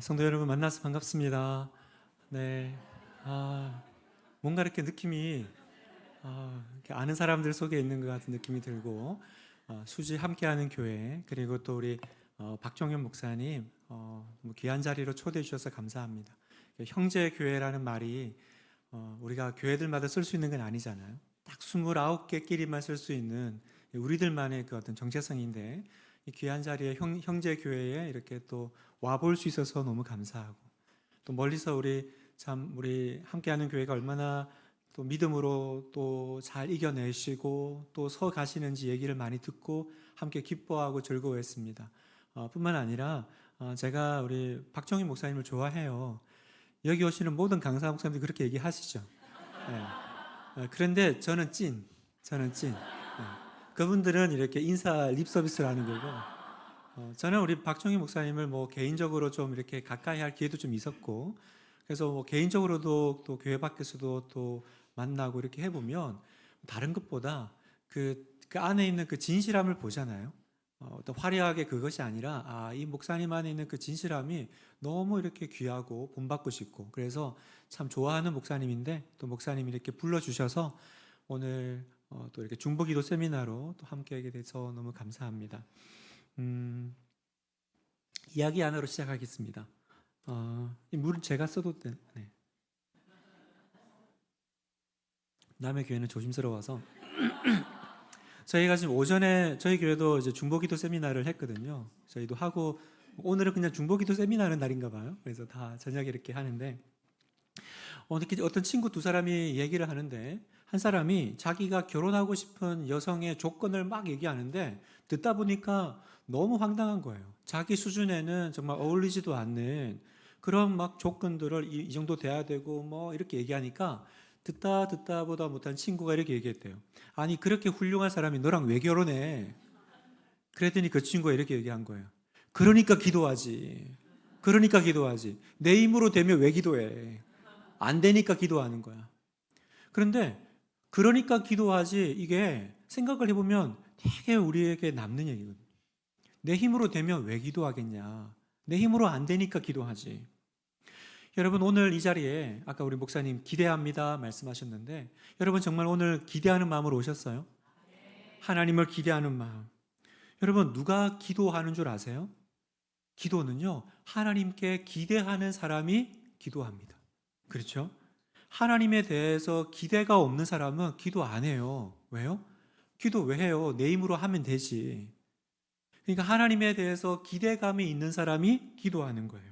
성도 여러분 만나서 반갑습니다. 네, 뭔가 이렇게 느낌이 이렇게 아는 사람들 속에 있는 것 같은 느낌이 들고 수지 함께하는 교회 그리고 또 우리 박종현 목사님 귀한 자리로 초대해 주셔서 감사합니다. 형제 교회라는 말이 우리가 교회들마다 쓸 수 있는 건 아니잖아요. 딱 29개끼리만 쓸 수 있는 우리들만의 그 어떤 정체성인데 이 귀한 자리에 형제 교회에 이렇게 또 와볼 수 있어서 너무 감사하고 또 멀리서 우리 함께하는 교회가 얼마나 또 믿음으로 또 잘 이겨내시고 또 서 가시는지 얘기를 많이 듣고 함께 기뻐하고 즐거워했습니다. 뿐만 아니라 제가 우리 박정희 목사님을 좋아해요. 여기 오시는 모든 강사 목사님들이 그렇게 얘기하시죠. 네. 그런데 저는 찐. 네. 그분들은 이렇게 인사 립 서비스를 하는 거고 저는 우리 박정희 목사님을 뭐 개인적으로 좀 이렇게 가까이 할 기회도 좀 있었고 그래서 뭐 개인적으로도 또 교회 밖에서도 또 만나고 이렇게 해보면 다른 것보다 그 안에 있는 그 진실함을 보잖아요. 또 화려하게 그것이 아니라 이 목사님 안에 있는 그 진실함이 너무 이렇게 귀하고 본받고 싶고 그래서 참 좋아하는 목사님인데 또 목사님이 이렇게 불러주셔서 오늘 또 이렇게 중보기도 세미나로 또 함께하게 돼서 너무 감사합니다. 이야기 하나로 시작하겠습니다. 이 물은 제가 써도 돼. 네. 남의 교회는 조심스러워서 저희가 지금 오전에 저희 교회도 이제 중보기도 세미나를 했거든요. 저희도 하고 오늘은 그냥 중보기도 세미나하는 날인가 봐요. 그래서 다 저녁에 이렇게 하는데 어떤 친구 두 사람이 얘기를 하는데 한 사람이 자기가 결혼하고 싶은 여성의 조건을 막 얘기하는데 듣다 보니까 너무 황당한 거예요. 자기 수준에는 정말 어울리지도 않는 그런 막 조건들을 이 정도 돼야 되고 뭐 이렇게 얘기하니까 듣다 보다 못한 친구가 이렇게 얘기했대요. 아니 그렇게 훌륭한 사람이 너랑 왜 결혼해? 그랬더니 그 친구가 이렇게 얘기한 거예요. 그러니까 기도하지. 내 힘으로 되면 왜 기도해? 안 되니까 기도하는 거야. 그런데 그러니까 기도하지 이게 생각을 해보면 되게 우리에게 남는 얘기거든요. 내 힘으로 되면 왜 기도하겠냐. 내 힘으로 안 되니까 기도하지. 여러분 오늘 이 자리에 아까 우리 목사님 기대합니다 말씀하셨는데 여러분 정말 오늘 기대하는 마음으로 오셨어요? 하나님을 기대하는 마음. 여러분 누가 기도하는 줄 아세요? 기도는요 하나님께 기대하는 사람이 기도합니다. 그렇죠? 하나님에 대해서 기대가 없는 사람은 기도 안 해요. 왜요? 기도 왜 해요? 내 힘으로 하면 되지. 그러니까 하나님에 대해서 기대감이 있는 사람이 기도하는 거예요.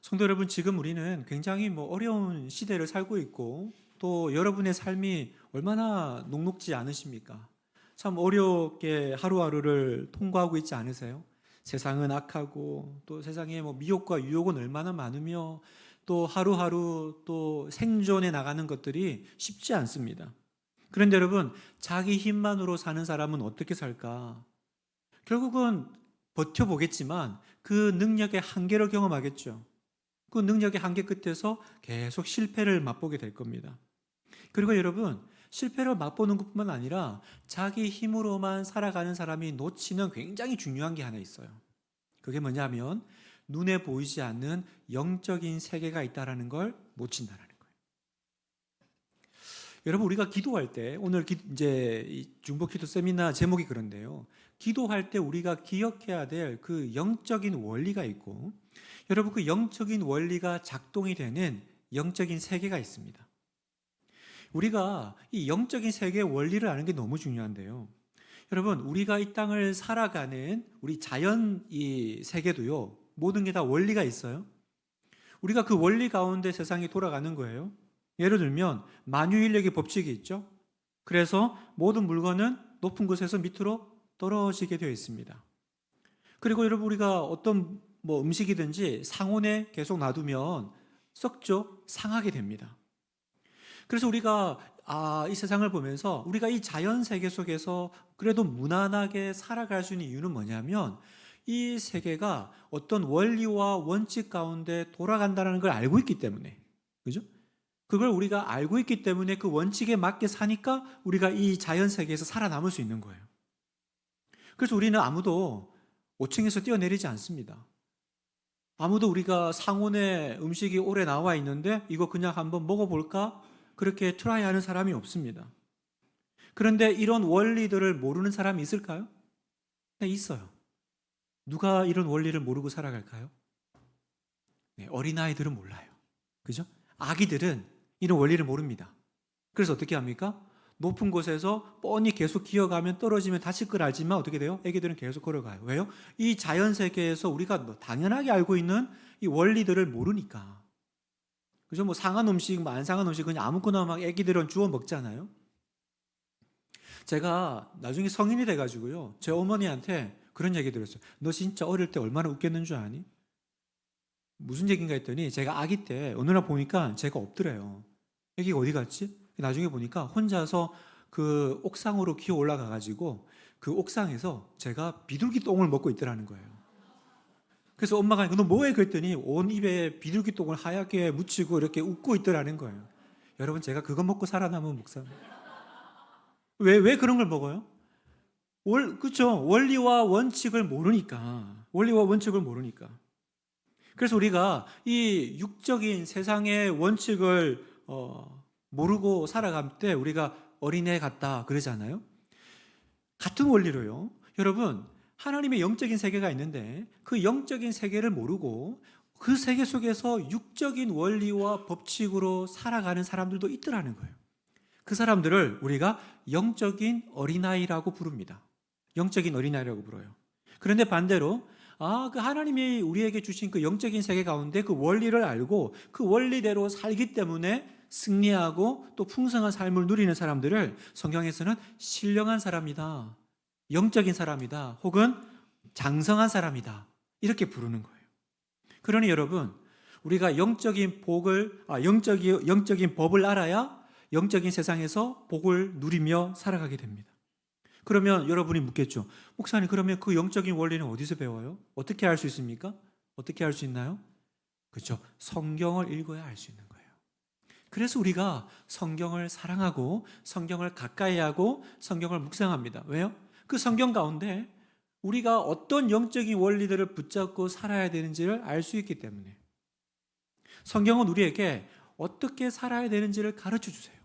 성도 여러분, 지금 우리는 굉장히 어려운 시대를 살고 있고 또 여러분의 삶이 얼마나 녹록지 않으십니까? 참 어렵게 하루하루를 통과하고 있지 않으세요? 세상은 악하고 또 세상에 미혹과 유혹은 얼마나 많으며 또 하루하루 또 생존해 나가는 것들이 쉽지 않습니다. 그런데 여러분, 자기 힘만으로 사는 사람은 어떻게 살까? 결국은 버텨보겠지만 그 능력의 한계를 경험하겠죠. 그 능력의 한계 끝에서 계속 실패를 맛보게 될 겁니다. 그리고 여러분, 실패를 맛보는 것뿐만 아니라 자기 힘으로만 살아가는 사람이 놓치는 굉장히 중요한 게 하나 있어요. 그게 뭐냐면 눈에 보이지 않는 영적인 세계가 있다는 걸 놓친다는 거예요. 여러분 우리가 기도할 때 오늘 이제 중보기도 세미나 제목이 그런데요. 기도할 때 우리가 기억해야 될 그 영적인 원리가 있고 여러분 그 영적인 원리가 작동이 되는 영적인 세계가 있습니다. 우리가 이 영적인 세계의 원리를 아는 게 너무 중요한데요. 여러분 우리가 이 땅을 살아가는 우리 자연 이 세계도요. 모든 게 다 원리가 있어요. 우리가 그 원리 가운데 세상이 돌아가는 거예요. 예를 들면 만유인력의 법칙이 있죠. 그래서 모든 물건은 높은 곳에서 밑으로 떨어지게 되어 있습니다. 그리고 여러분 우리가 어떤 음식이든지 상온에 계속 놔두면 썩죠? 상하게 됩니다. 그래서 우리가 이 세상을 보면서 우리가 이 자연 세계 속에서 그래도 무난하게 살아갈 수 있는 이유는 뭐냐면 이 세계가 어떤 원리와 원칙 가운데 돌아간다는 걸 알고 있기 때문에, 그죠? 그걸 우리가 알고 있기 때문에 그 원칙에 맞게 사니까 우리가 이 자연 세계에서 살아남을 수 있는 거예요. 그래서 우리는 아무도 5층에서 뛰어내리지 않습니다. 아무도 우리가 상온에 음식이 오래 나와 있는데 이거 그냥 한번 먹어볼까? 그렇게 트라이 하는 사람이 없습니다. 그런데 이런 원리들을 모르는 사람이 있을까요? 네, 있어요. 누가 이런 원리를 모르고 살아갈까요? 네, 어린아이들은 몰라요. 그죠? 아기들은 이런 원리를 모릅니다. 그래서 어떻게 합니까? 높은 곳에서 뻔히 계속 기어가면 떨어지면 다칠 걸 알지만 어떻게 돼요? 아기들은 계속 걸어가요. 왜요? 이 자연 세계에서 우리가 당연하게 알고 있는 이 원리들을 모르니까. 그죠? 뭐 상한 음식, 뭐 안 상한 음식 그냥 아무거나 막 아기들은 주워 먹잖아요. 제가 나중에 성인이 돼가지고요, 제 어머니한테 그런 얘기 들었어요. 너 진짜 어릴 때 얼마나 웃겼는 줄 아니? 무슨 얘기인가 했더니 제가 아기 때 어느 날 보니까 제가 없더래요. 아기가 어디 갔지? 나중에 보니까 혼자서 그 옥상으로 기어 올라가가지고 그 옥상에서 제가 비둘기 똥을 먹고 있더라는 거예요. 그래서 엄마가 너 뭐해? 그랬더니 온 입에 비둘기 똥을 하얗게 묻히고 이렇게 웃고 있더라는 거예요. 여러분, 제가 그거 먹고 살아남은 목사입니다. 왜 그런 걸 먹어요? 그쵸. 원리와 원칙을 모르니까. 원리와 원칙을 모르니까. 그래서 우리가 이 육적인 세상의 원칙을 모르고 살아갈 때 우리가 어린애 같다 그러잖아요. 같은 원리로요. 여러분, 하나님의 영적인 세계가 있는데 그 영적인 세계를 모르고 그 세계 속에서 육적인 원리와 법칙으로 살아가는 사람들도 있더라는 거예요. 그 사람들을 우리가 영적인 어린아이라고 부릅니다. 영적인 어린아이라고 불러요. 그런데 반대로 그 하나님이 우리에게 주신 그 영적인 세계 가운데 그 원리를 알고 그 원리대로 살기 때문에 승리하고 또 풍성한 삶을 누리는 사람들을 성경에서는 신령한 사람이다, 영적인 사람이다, 혹은 장성한 사람이다 이렇게 부르는 거예요. 그러니 여러분, 우리가 영적인 법을 알아야 영적인 세상에서 복을 누리며 살아가게 됩니다. 그러면 여러분이 묻겠죠. 목사님, 그러면 그 영적인 원리는 어디서 배워요? 어떻게 알 수 있습니까? 어떻게 알 수 있나요? 그렇죠. 성경을 읽어야 알 수 있는 거예요. 그래서 우리가 성경을 사랑하고 성경을 가까이 하고 성경을 묵상합니다. 왜요? 그 성경 가운데 우리가 어떤 영적인 원리들을 붙잡고 살아야 되는지를 알 수 있기 때문에. 성경은 우리에게 어떻게 살아야 되는지를 가르쳐 주세요.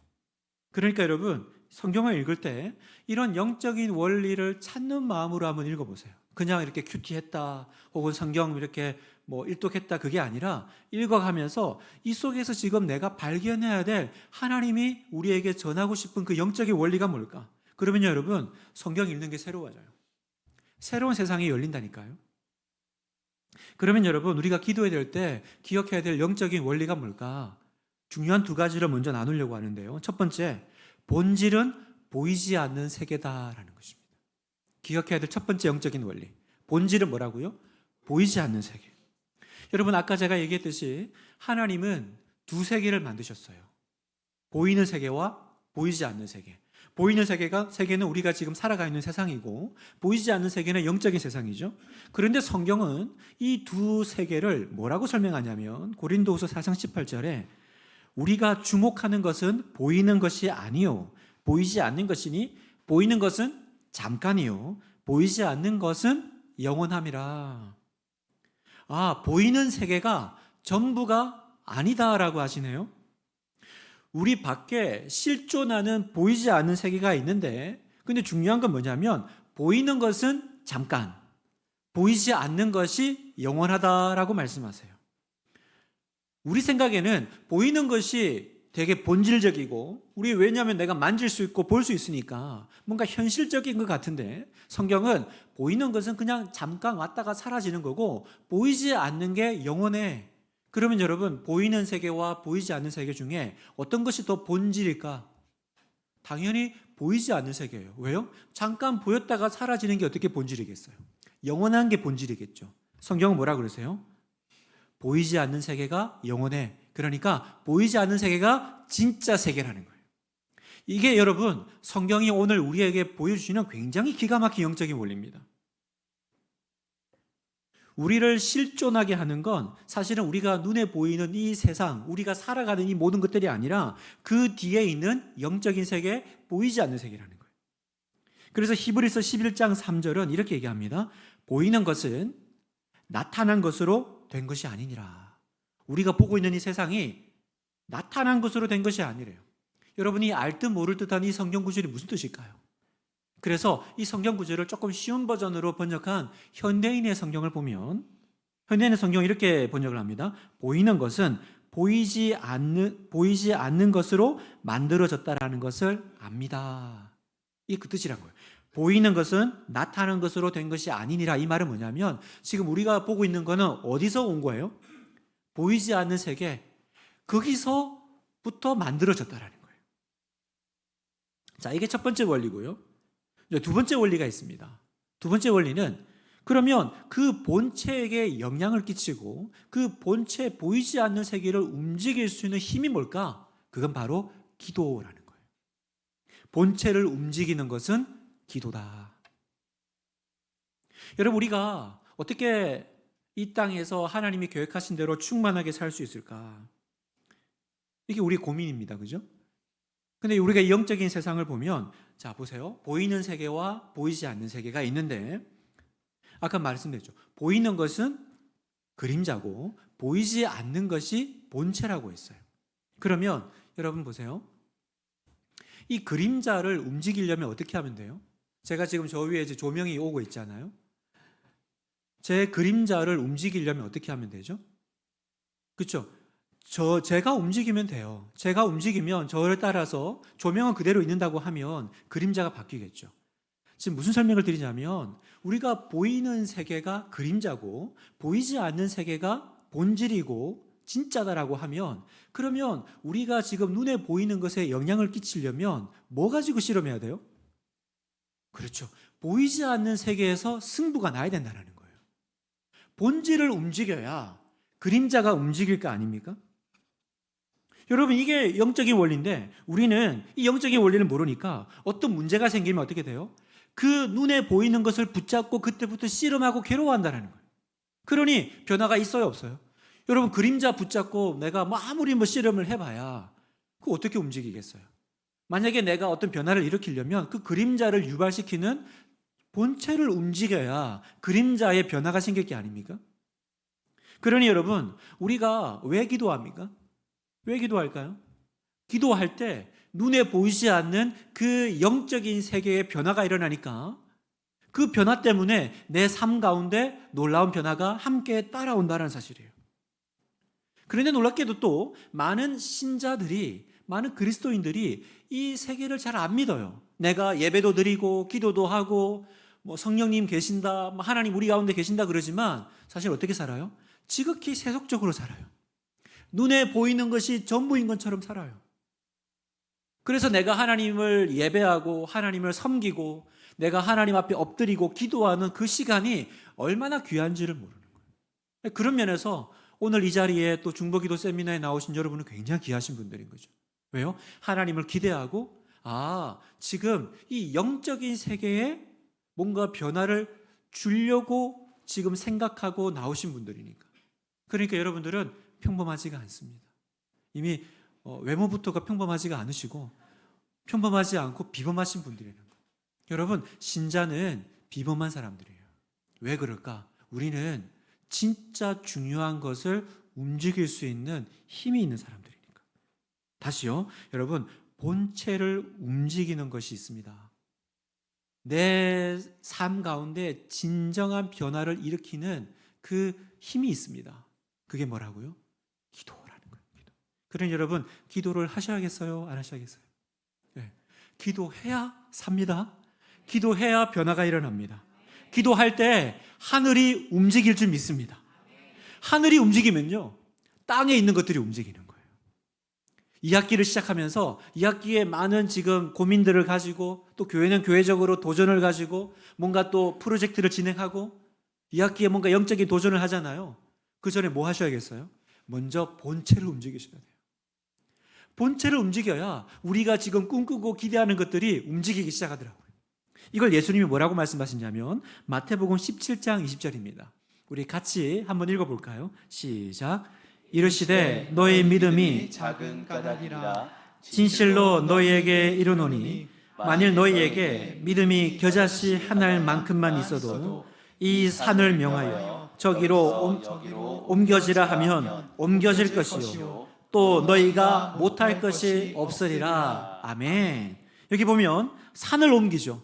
그러니까 여러분, 성경을 읽을 때 이런 영적인 원리를 찾는 마음으로 한번 읽어보세요. 그냥 이렇게 큐티했다 혹은 성경 이렇게 뭐 일독했다 그게 아니라 읽어가면서 이 속에서 지금 내가 발견해야 될 하나님이 우리에게 전하고 싶은 그 영적인 원리가 뭘까? 그러면요 여러분, 성경 읽는 게 새로워져요. 새로운 세상이 열린다니까요. 그러면 여러분, 우리가 기도해야 될 때 기억해야 될 영적인 원리가 뭘까? 중요한 두 가지를 먼저 나누려고 하는데요. 첫 번째, 본질은 보이지 않는 세계다라는 것입니다. 기억해야 될 첫 번째 영적인 원리. 본질은 뭐라고요? 보이지 않는 세계. 여러분, 아까 제가 얘기했듯이 하나님은 두 세계를 만드셨어요. 보이는 세계와 보이지 않는 세계. 보이는 세계는 우리가 지금 살아가 있는 세상이고, 보이지 않는 세계는 영적인 세상이죠. 그런데 성경은 이 두 세계를 뭐라고 설명하냐면 고린도후서 4장 18절에 우리가 주목하는 것은 보이는 것이 아니요 보이지 않는 것이니 보이는 것은 잠깐이요 보이지 않는 것은 영원함이라. 보이는 세계가 전부가 아니다라고 하시네요. 우리 밖에 실존하는 보이지 않는 세계가 있는데, 근데 중요한 건 뭐냐면 보이는 것은 잠깐, 보이지 않는 것이 영원하다라고 말씀하세요. 우리 생각에는 보이는 것이 되게 본질적이고, 왜냐하면 내가 만질 수 있고 볼 수 있으니까 뭔가 현실적인 것 같은데, 성경은 보이는 것은 그냥 잠깐 왔다가 사라지는 거고 보이지 않는 게 영원해. 그러면 여러분, 보이는 세계와 보이지 않는 세계 중에 어떤 것이 더 본질일까? 당연히 보이지 않는 세계예요. 왜요? 잠깐 보였다가 사라지는 게 어떻게 본질이겠어요? 영원한 게 본질이겠죠. 성경은 뭐라 그러세요? 보이지 않는 세계가 영원해. 그러니까 보이지 않는 세계가 진짜 세계라는 거예요. 이게 여러분, 성경이 오늘 우리에게 보여주시는 굉장히 기가 막힌 영적인 원리입니다. 우리를 실존하게 하는 건 사실은 우리가 눈에 보이는 이 세상, 우리가 살아가는 이 모든 것들이 아니라 그 뒤에 있는 영적인 세계, 보이지 않는 세계라는 거예요. 그래서 히브리서 11장 3절은 이렇게 얘기합니다. 보이는 것은 나타난 것으로 된 것이 아니니라. 우리가 보고 있는 이 세상이 나타난 것으로 된 것이 아니래요. 여러분이 알 듯 모를 듯한 이 성경 구절이 무슨 뜻일까요? 그래서 이 성경 구절을 조금 쉬운 버전으로 번역한 현대인의 성경을 보면, 현대인의 성경은 이렇게 번역을 합니다. 보이는 것은 보이지 않는 것으로 만들어졌다라는 것을 압니다. 이게 그 뜻이란 거예요. 보이는 것은 나타나는 것으로 된 것이 아니니라. 이 말은 뭐냐면 지금 우리가 보고 있는 거는 어디서 온 거예요? 보이지 않는 세계, 거기서부터 만들어졌다라는 거예요. 자, 이게 첫 번째 원리고요. 두 번째 원리가 있습니다. 두 번째 원리는, 그러면 그 본체에게 영향을 끼치고 그 본체 보이지 않는 세계를 움직일 수 있는 힘이 뭘까? 그건 바로 기도라는 거예요. 본체를 움직이는 것은 기도다. 여러분, 우리가 어떻게 이 땅에서 하나님이 계획하신 대로 충만하게 살 수 있을까? 이게 우리의 고민입니다. 그죠? 근데 우리가 이 영적인 세상을 보면, 자, 보세요. 보이는 세계와 보이지 않는 세계가 있는데, 아까 말씀드렸죠. 보이는 것은 그림자고 보이지 않는 것이 본체라고 했어요. 그러면 여러분 보세요. 이 그림자를 움직이려면 어떻게 하면 돼요? 제가 지금 저 위에 이제 조명이 오고 있잖아요. 제 그림자를 움직이려면 어떻게 하면 되죠? 그렇죠? 제가 움직이면 돼요. 제가 움직이면 저를 따라서 조명은 그대로 있는다고 하면 그림자가 바뀌겠죠. 지금 무슨 설명을 드리냐면, 우리가 보이는 세계가 그림자고 보이지 않는 세계가 본질이고 진짜다라고 하면, 그러면 우리가 지금 눈에 보이는 것에 영향을 끼치려면 뭐 가지고 실험해야 돼요? 그렇죠. 보이지 않는 세계에서 승부가 나야 된다는 거예요. 본질을 움직여야 그림자가 움직일 거 아닙니까? 여러분, 이게 영적인 원리인데 우리는 이 영적인 원리를 모르니까 어떤 문제가 생기면 어떻게 돼요? 그 눈에 보이는 것을 붙잡고 그때부터 씨름하고 괴로워한다는 거예요. 그러니 변화가 있어요, 없어요? 여러분, 그림자 붙잡고 내가 아무리 씨름을 해봐야 그거 어떻게 움직이겠어요? 만약에 내가 어떤 변화를 일으키려면 그 그림자를 유발시키는 본체를 움직여야 그림자의 변화가 생길 게 아닙니까? 그러니 여러분, 우리가 왜 기도합니까? 왜 기도할까요? 기도할 때 눈에 보이지 않는 그 영적인 세계의 변화가 일어나니까 그 변화 때문에 내 삶 가운데 놀라운 변화가 함께 따라온다는 사실이에요. 그런데 놀랍게도 또 많은 신자들이, 많은 그리스도인들이 이 세계를 잘 안 믿어요. 내가 예배도 드리고 기도도 하고 성령님 계신다, 하나님 우리 가운데 계신다 그러지만 사실 어떻게 살아요? 지극히 세속적으로 살아요. 눈에 보이는 것이 전부인 것처럼 살아요. 그래서 내가 하나님을 예배하고 하나님을 섬기고 내가 하나님 앞에 엎드리고 기도하는 그 시간이 얼마나 귀한지를 모르는 거예요. 그런 면에서 오늘 이 자리에 또 중보기도 세미나에 나오신 여러분은 굉장히 귀하신 분들인 거죠. 왜요? 하나님을 기대하고 지금 이 영적인 세계에 뭔가 변화를 주려고 지금 생각하고 나오신 분들이니까. 그러니까 여러분들은 평범하지가 않습니다. 이미 외모부터가 평범하지가 않으시고 평범하지 않고 비범하신 분들이라는 거예요. 여러분, 신자는 비범한 사람들이에요. 왜 그럴까? 우리는 진짜 중요한 것을 움직일 수 있는 힘이 있는 사람들이니까. 다시요, 여러분, 본체를 움직이는 것이 있습니다. 내 삶 가운데 진정한 변화를 일으키는 그 힘이 있습니다. 그게 뭐라고요? 기도라는 거예요. 기도. 그러니 여러분, 기도를 하셔야겠어요? 안 하셔야겠어요? 네. 기도해야 삽니다. 기도해야 변화가 일어납니다. 기도할 때 하늘이 움직일 줄 믿습니다. 하늘이 움직이면요, 땅에 있는 것들이 움직이는 거예요. 2학기를 시작하면서 2학기에 많은 지금 고민들을 가지고 또 교회는 교회적으로 도전을 가지고 뭔가 또 프로젝트를 진행하고 2학기에 뭔가 영적인 도전을 하잖아요. 그 전에 뭐 하셔야겠어요? 먼저 본체를 움직이셔야 돼요. 본체를 움직여야 우리가 지금 꿈꾸고 기대하는 것들이 움직이기 시작하더라고요. 이걸 예수님이 뭐라고 말씀하시냐면 마태복음 17장 20절입니다. 우리 같이 한번 읽어볼까요? 시작. 이르시되 너희 믿음이 작은 까닭이라 진실로 너희에게 이르노니 만일 너희에게 믿음이 겨자씨 한 알만큼만 있어도 이 산을 명하여 저기로 옮겨지라 하면 옮겨질 것이요 또 너희가 못할 것이 없으리라. 아멘. 여기 보면 산을 옮기죠.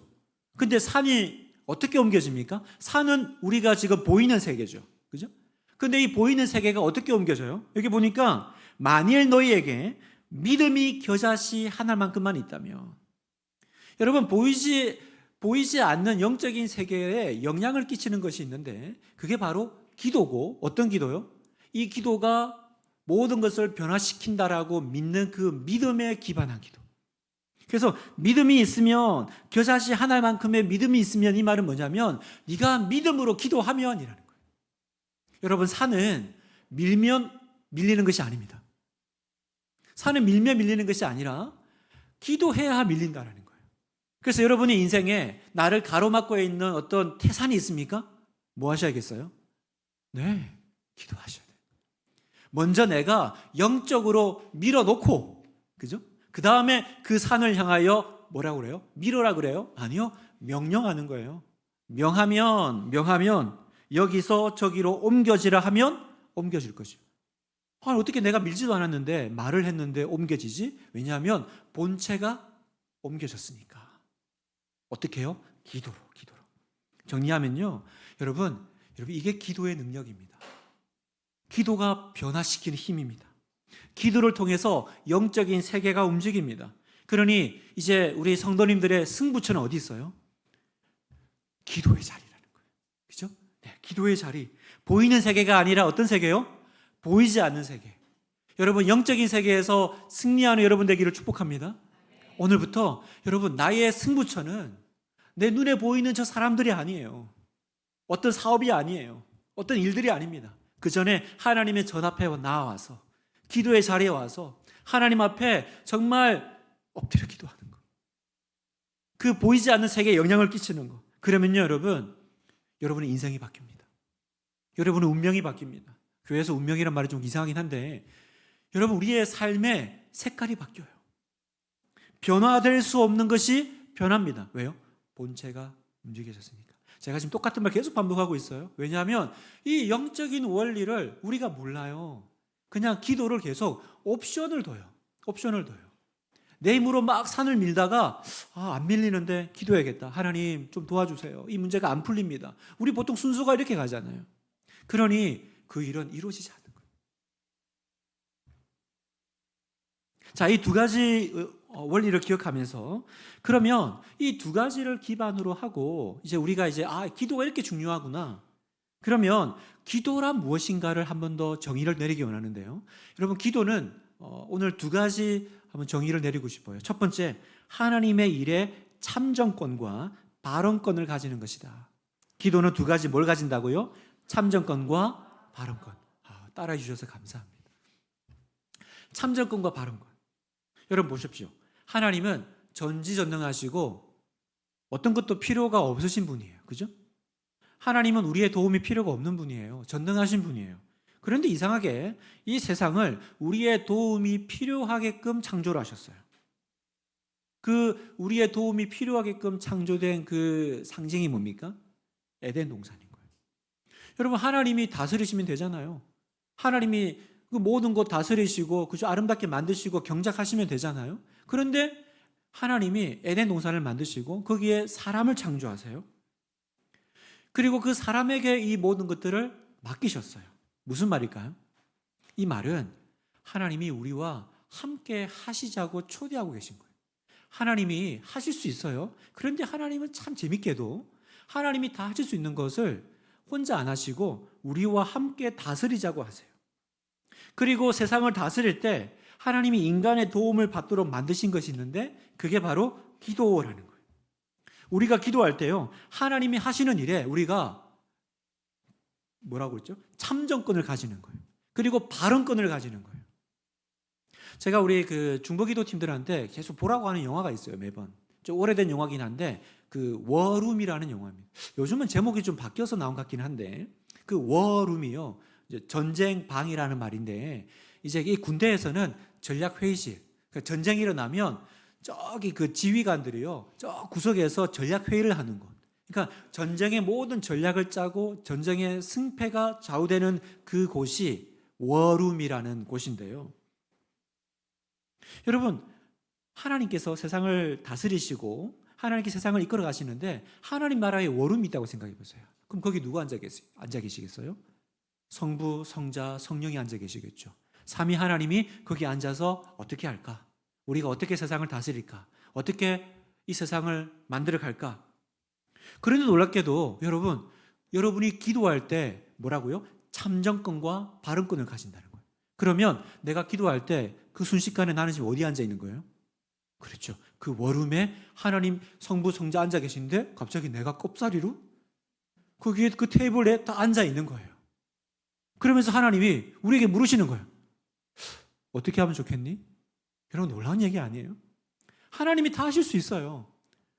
근데 산이 어떻게 옮겨집니까? 산은 우리가 지금 보이는 세계죠. 그죠? 근데 이 보이는 세계가 어떻게 옮겨져요? 여기 보니까 만일 너희에게 믿음이 겨자씨 하나만큼만 있다면, 여러분 보이지 않는 영적인 세계에 영향을 끼치는 것이 있는데 그게 바로 기도고, 어떤 기도요? 이 기도가 모든 것을 변화시킨다라고 믿는 그 믿음에 기반한 기도. 그래서 믿음이 있으면, 겨자씨 하나만큼의 믿음이 있으면, 이 말은 뭐냐면 네가 믿음으로 기도하면 이라는 거예요. 여러분, 산은 밀면 밀리는 것이 아닙니다. 산은 밀면 밀리는 것이 아니라 기도해야 밀린다라는 거예요. 그래서 여러분의 인생에 나를 가로막고 있는 어떤 태산이 있습니까? 뭐 하셔야겠어요? 네, 기도하셔야 돼요. 먼저 내가 영적으로 밀어놓고, 그죠? 그 다음에 그 산을 향하여 뭐라고 그래요? 밀어라 그래요? 아니요, 명령하는 거예요. 명하면 여기서 저기로 옮겨지라 하면 옮겨질 것이요. 어떻게 내가 밀지도 않았는데 말을 했는데 옮겨지지? 왜냐하면 본체가 옮겨졌으니까. 어떻게 해요? 기도로. 정리하면요, 여러분 이게 기도의 능력입니다. 기도가 변화시키는 힘입니다. 기도를 통해서 영적인 세계가 움직입니다. 그러니 이제 우리 성도님들의 승부처는 어디 있어요? 기도의 자리라는 거예요. 그죠? 네, 기도의 자리. 보이는 세계가 아니라 어떤 세계요? 보이지 않는 세계. 여러분, 영적인 세계에서 승리하는 여러분 되기를 축복합니다. 오늘부터 여러분, 나의 승부처는 내 눈에 보이는 저 사람들이 아니에요. 어떤 사업이 아니에요. 어떤 일들이 아닙니다. 그 전에 하나님의 전 앞에 나와서, 기도의 자리에 와서 하나님 앞에 정말 엎드려 기도하는 거. 그 보이지 않는 세계에 영향을 끼치는 거. 그러면요, 여러분의 인생이 바뀝니다. 여러분의 운명이 바뀝니다. 교회에서 운명이란 말이 좀 이상하긴 한데, 여러분, 우리의 삶의 색깔이 바뀌어요. 변화될 수 없는 것이 변합니다. 왜요? 본체가 움직여졌으니까. 제가 지금 똑같은 말 계속 반복하고 있어요. 왜냐하면 이 영적인 원리를 우리가 몰라요. 그냥 기도를 계속 옵션을 둬요. 내 힘으로 막 산을 밀다가 안 밀리는데 기도해야겠다. 하나님 좀 도와주세요. 이 문제가 안 풀립니다. 우리 보통 순서가 이렇게 가잖아요. 그러니 그 일은 이루어지지 않는 거예요. 자, 이 두 가지 원리를 기억하면서, 그러면 이 두 가지를 기반으로 하고 이제 우리가 기도가 이렇게 중요하구나. 그러면 기도란 무엇인가를 한 번 더 정의를 내리기 원하는데요. 여러분, 기도는 오늘 두 가지 한번 정의를 내리고 싶어요. 첫 번째, 하나님의 일에 참정권과 발언권을 가지는 것이다. 기도는 두 가지 뭘 가진다고요? 참정권과 발언권. 따라해 주셔서 감사합니다. 참정권과 발언권. 여러분 보십시오. 하나님은 전지전능하시고 어떤 것도 필요가 없으신 분이에요. 그죠? 하나님은 우리의 도움이 필요가 없는 분이에요. 전능하신 분이에요. 그런데 이상하게 이 세상을 우리의 도움이 필요하게끔 창조를 하셨어요. 그 우리의 도움이 필요하게끔 창조된 그 상징이 뭡니까? 에덴 동산인 거예요. 여러분, 하나님이 다스리시면 되잖아요. 하나님이 그 모든 것 다스리시고 그저 아름답게 만드시고 경작하시면 되잖아요. 그런데 하나님이 에덴 동산을 만드시고 거기에 사람을 창조하세요. 그리고 그 사람에게 이 모든 것들을 맡기셨어요. 무슨 말일까요? 이 말은 하나님이 우리와 함께 하시자고 초대하고 계신 거예요. 하나님이 하실 수 있어요. 그런데 하나님은 참 재밌게도 하나님이 다 하실 수 있는 것을 혼자 안 하시고 우리와 함께 다스리자고 하세요. 그리고 세상을 다스릴 때 하나님이 인간의 도움을 받도록 만드신 것이 있는데 그게 바로 기도라는 거예요. 우리가 기도할 때요, 하나님이 하시는 일에 우리가 뭐라고 했죠? 참정권을 가지는 거예요. 그리고 발언권을 가지는 거예요. 제가 우리 그 중보기도 팀들한테 계속 보라고 하는 영화가 있어요. 매번 좀 오래된 영화긴 한데 그 워룸이라는 영화입니다. 요즘은 제목이 좀 바뀌어서 나온 것 같긴 한데 그 워룸이요, 이제 전쟁 방이라는 말인데 이제 이 군대에서는 전략 회의실, 그러니까 전쟁이 일어나면 저기 그 지휘관들이요, 저 구석에서 전략 회의를 하는 곳. 그러니까 전쟁의 모든 전략을 짜고 전쟁의 승패가 좌우되는 그곳이 워룸이라는 곳인데요. 여러분, 하나님께서 세상을 다스리시고 하나님께 세상을 이끌어 가시는데 하나님 나라에 워룸이 있다고 생각해 보세요. 그럼 거기 누가 앉아 계시겠어요? 성부, 성자, 성령이 앉아 계시겠죠. 삼위 하나님이 거기 앉아서 어떻게 할까? 우리가 어떻게 세상을 다스릴까? 어떻게 이 세상을 만들어 갈까? 그런데 놀랍게도 여러분이 기도할 때 뭐라고요? 참정권과 발언권을 가진다는 거예요. 그러면 내가 기도할 때 그 순식간에 나는 지금 어디에 앉아 있는 거예요? 그렇죠. 그 워룸에 하나님 성부, 성자 앉아 계신데 갑자기 내가 꼽사리로 거기에 그 테이블에 딱 앉아 있는 거예요. 그러면서 하나님이 우리에게 물으시는 거예요. 어떻게 하면 좋겠니? 여러분, 놀라운 얘기 아니에요? 하나님이 다 하실 수 있어요.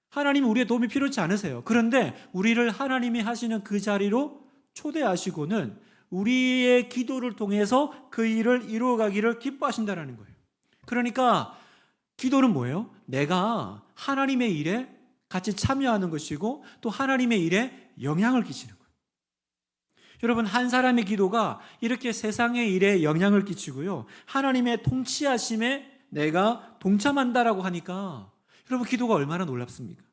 하나님은 우리의 도움이 필요치 않으세요. 그런데 우리를 하나님이 하시는 그 자리로 초대하시고는 우리의 기도를 통해서 그 일을 이루어가기를 기뻐하신다는 거예요. 그러니까 기도는 뭐예요? 내가 하나님의 일에 같이 참여하는 것이고 또 하나님의 일에 영향을 끼치는 거예요. 여러분, 한 사람의 기도가 이렇게 세상의 일에 영향을 끼치고요, 하나님의 통치하심에 내가 동참한다라고 하니까 여러분, 기도가 얼마나 놀랍습니까?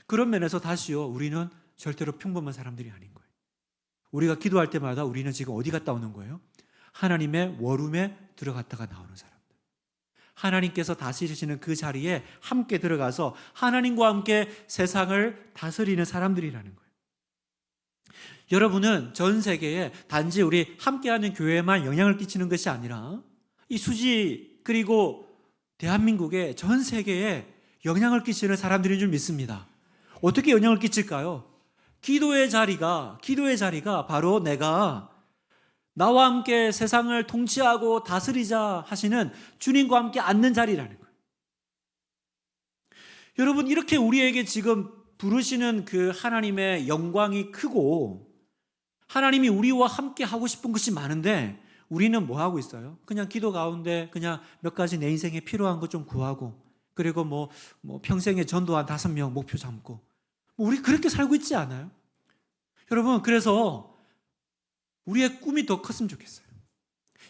그런 면에서 다시요, 우리는 절대로 평범한 사람들이 아닌 거예요. 우리가 기도할 때마다 우리는 지금 어디 갔다 오는 거예요? 하나님의 워룸에 들어갔다가 나오는 사람들. 하나님께서 다스리시는 그 자리에 함께 들어가서 하나님과 함께 세상을 다스리는 사람들이라는 거예요. 여러분은 전 세계에 단지 우리 함께하는 교회에만 영향을 끼치는 것이 아니라 이 수지 그리고 대한민국의 전 세계에 영향을 끼치는 사람들인 줄 믿습니다. 어떻게 영향을 끼칠까요? 기도의 자리가 바로 내가 나와 함께 세상을 통치하고 다스리자 하시는 주님과 함께 앉는 자리라는 거예요. 여러분, 이렇게 우리에게 지금 부르시는 그 하나님의 영광이 크고 하나님이 우리와 함께 하고 싶은 것이 많은데 우리는 뭐 하고 있어요? 그냥 기도 가운데 그냥 몇 가지 내 인생에 필요한 것 좀 구하고 그리고 뭐 평생에 전도한 5명 목표 삼고 우리 그렇게 살고 있지 않아요? 여러분, 그래서 우리의 꿈이 더 컸으면 좋겠어요.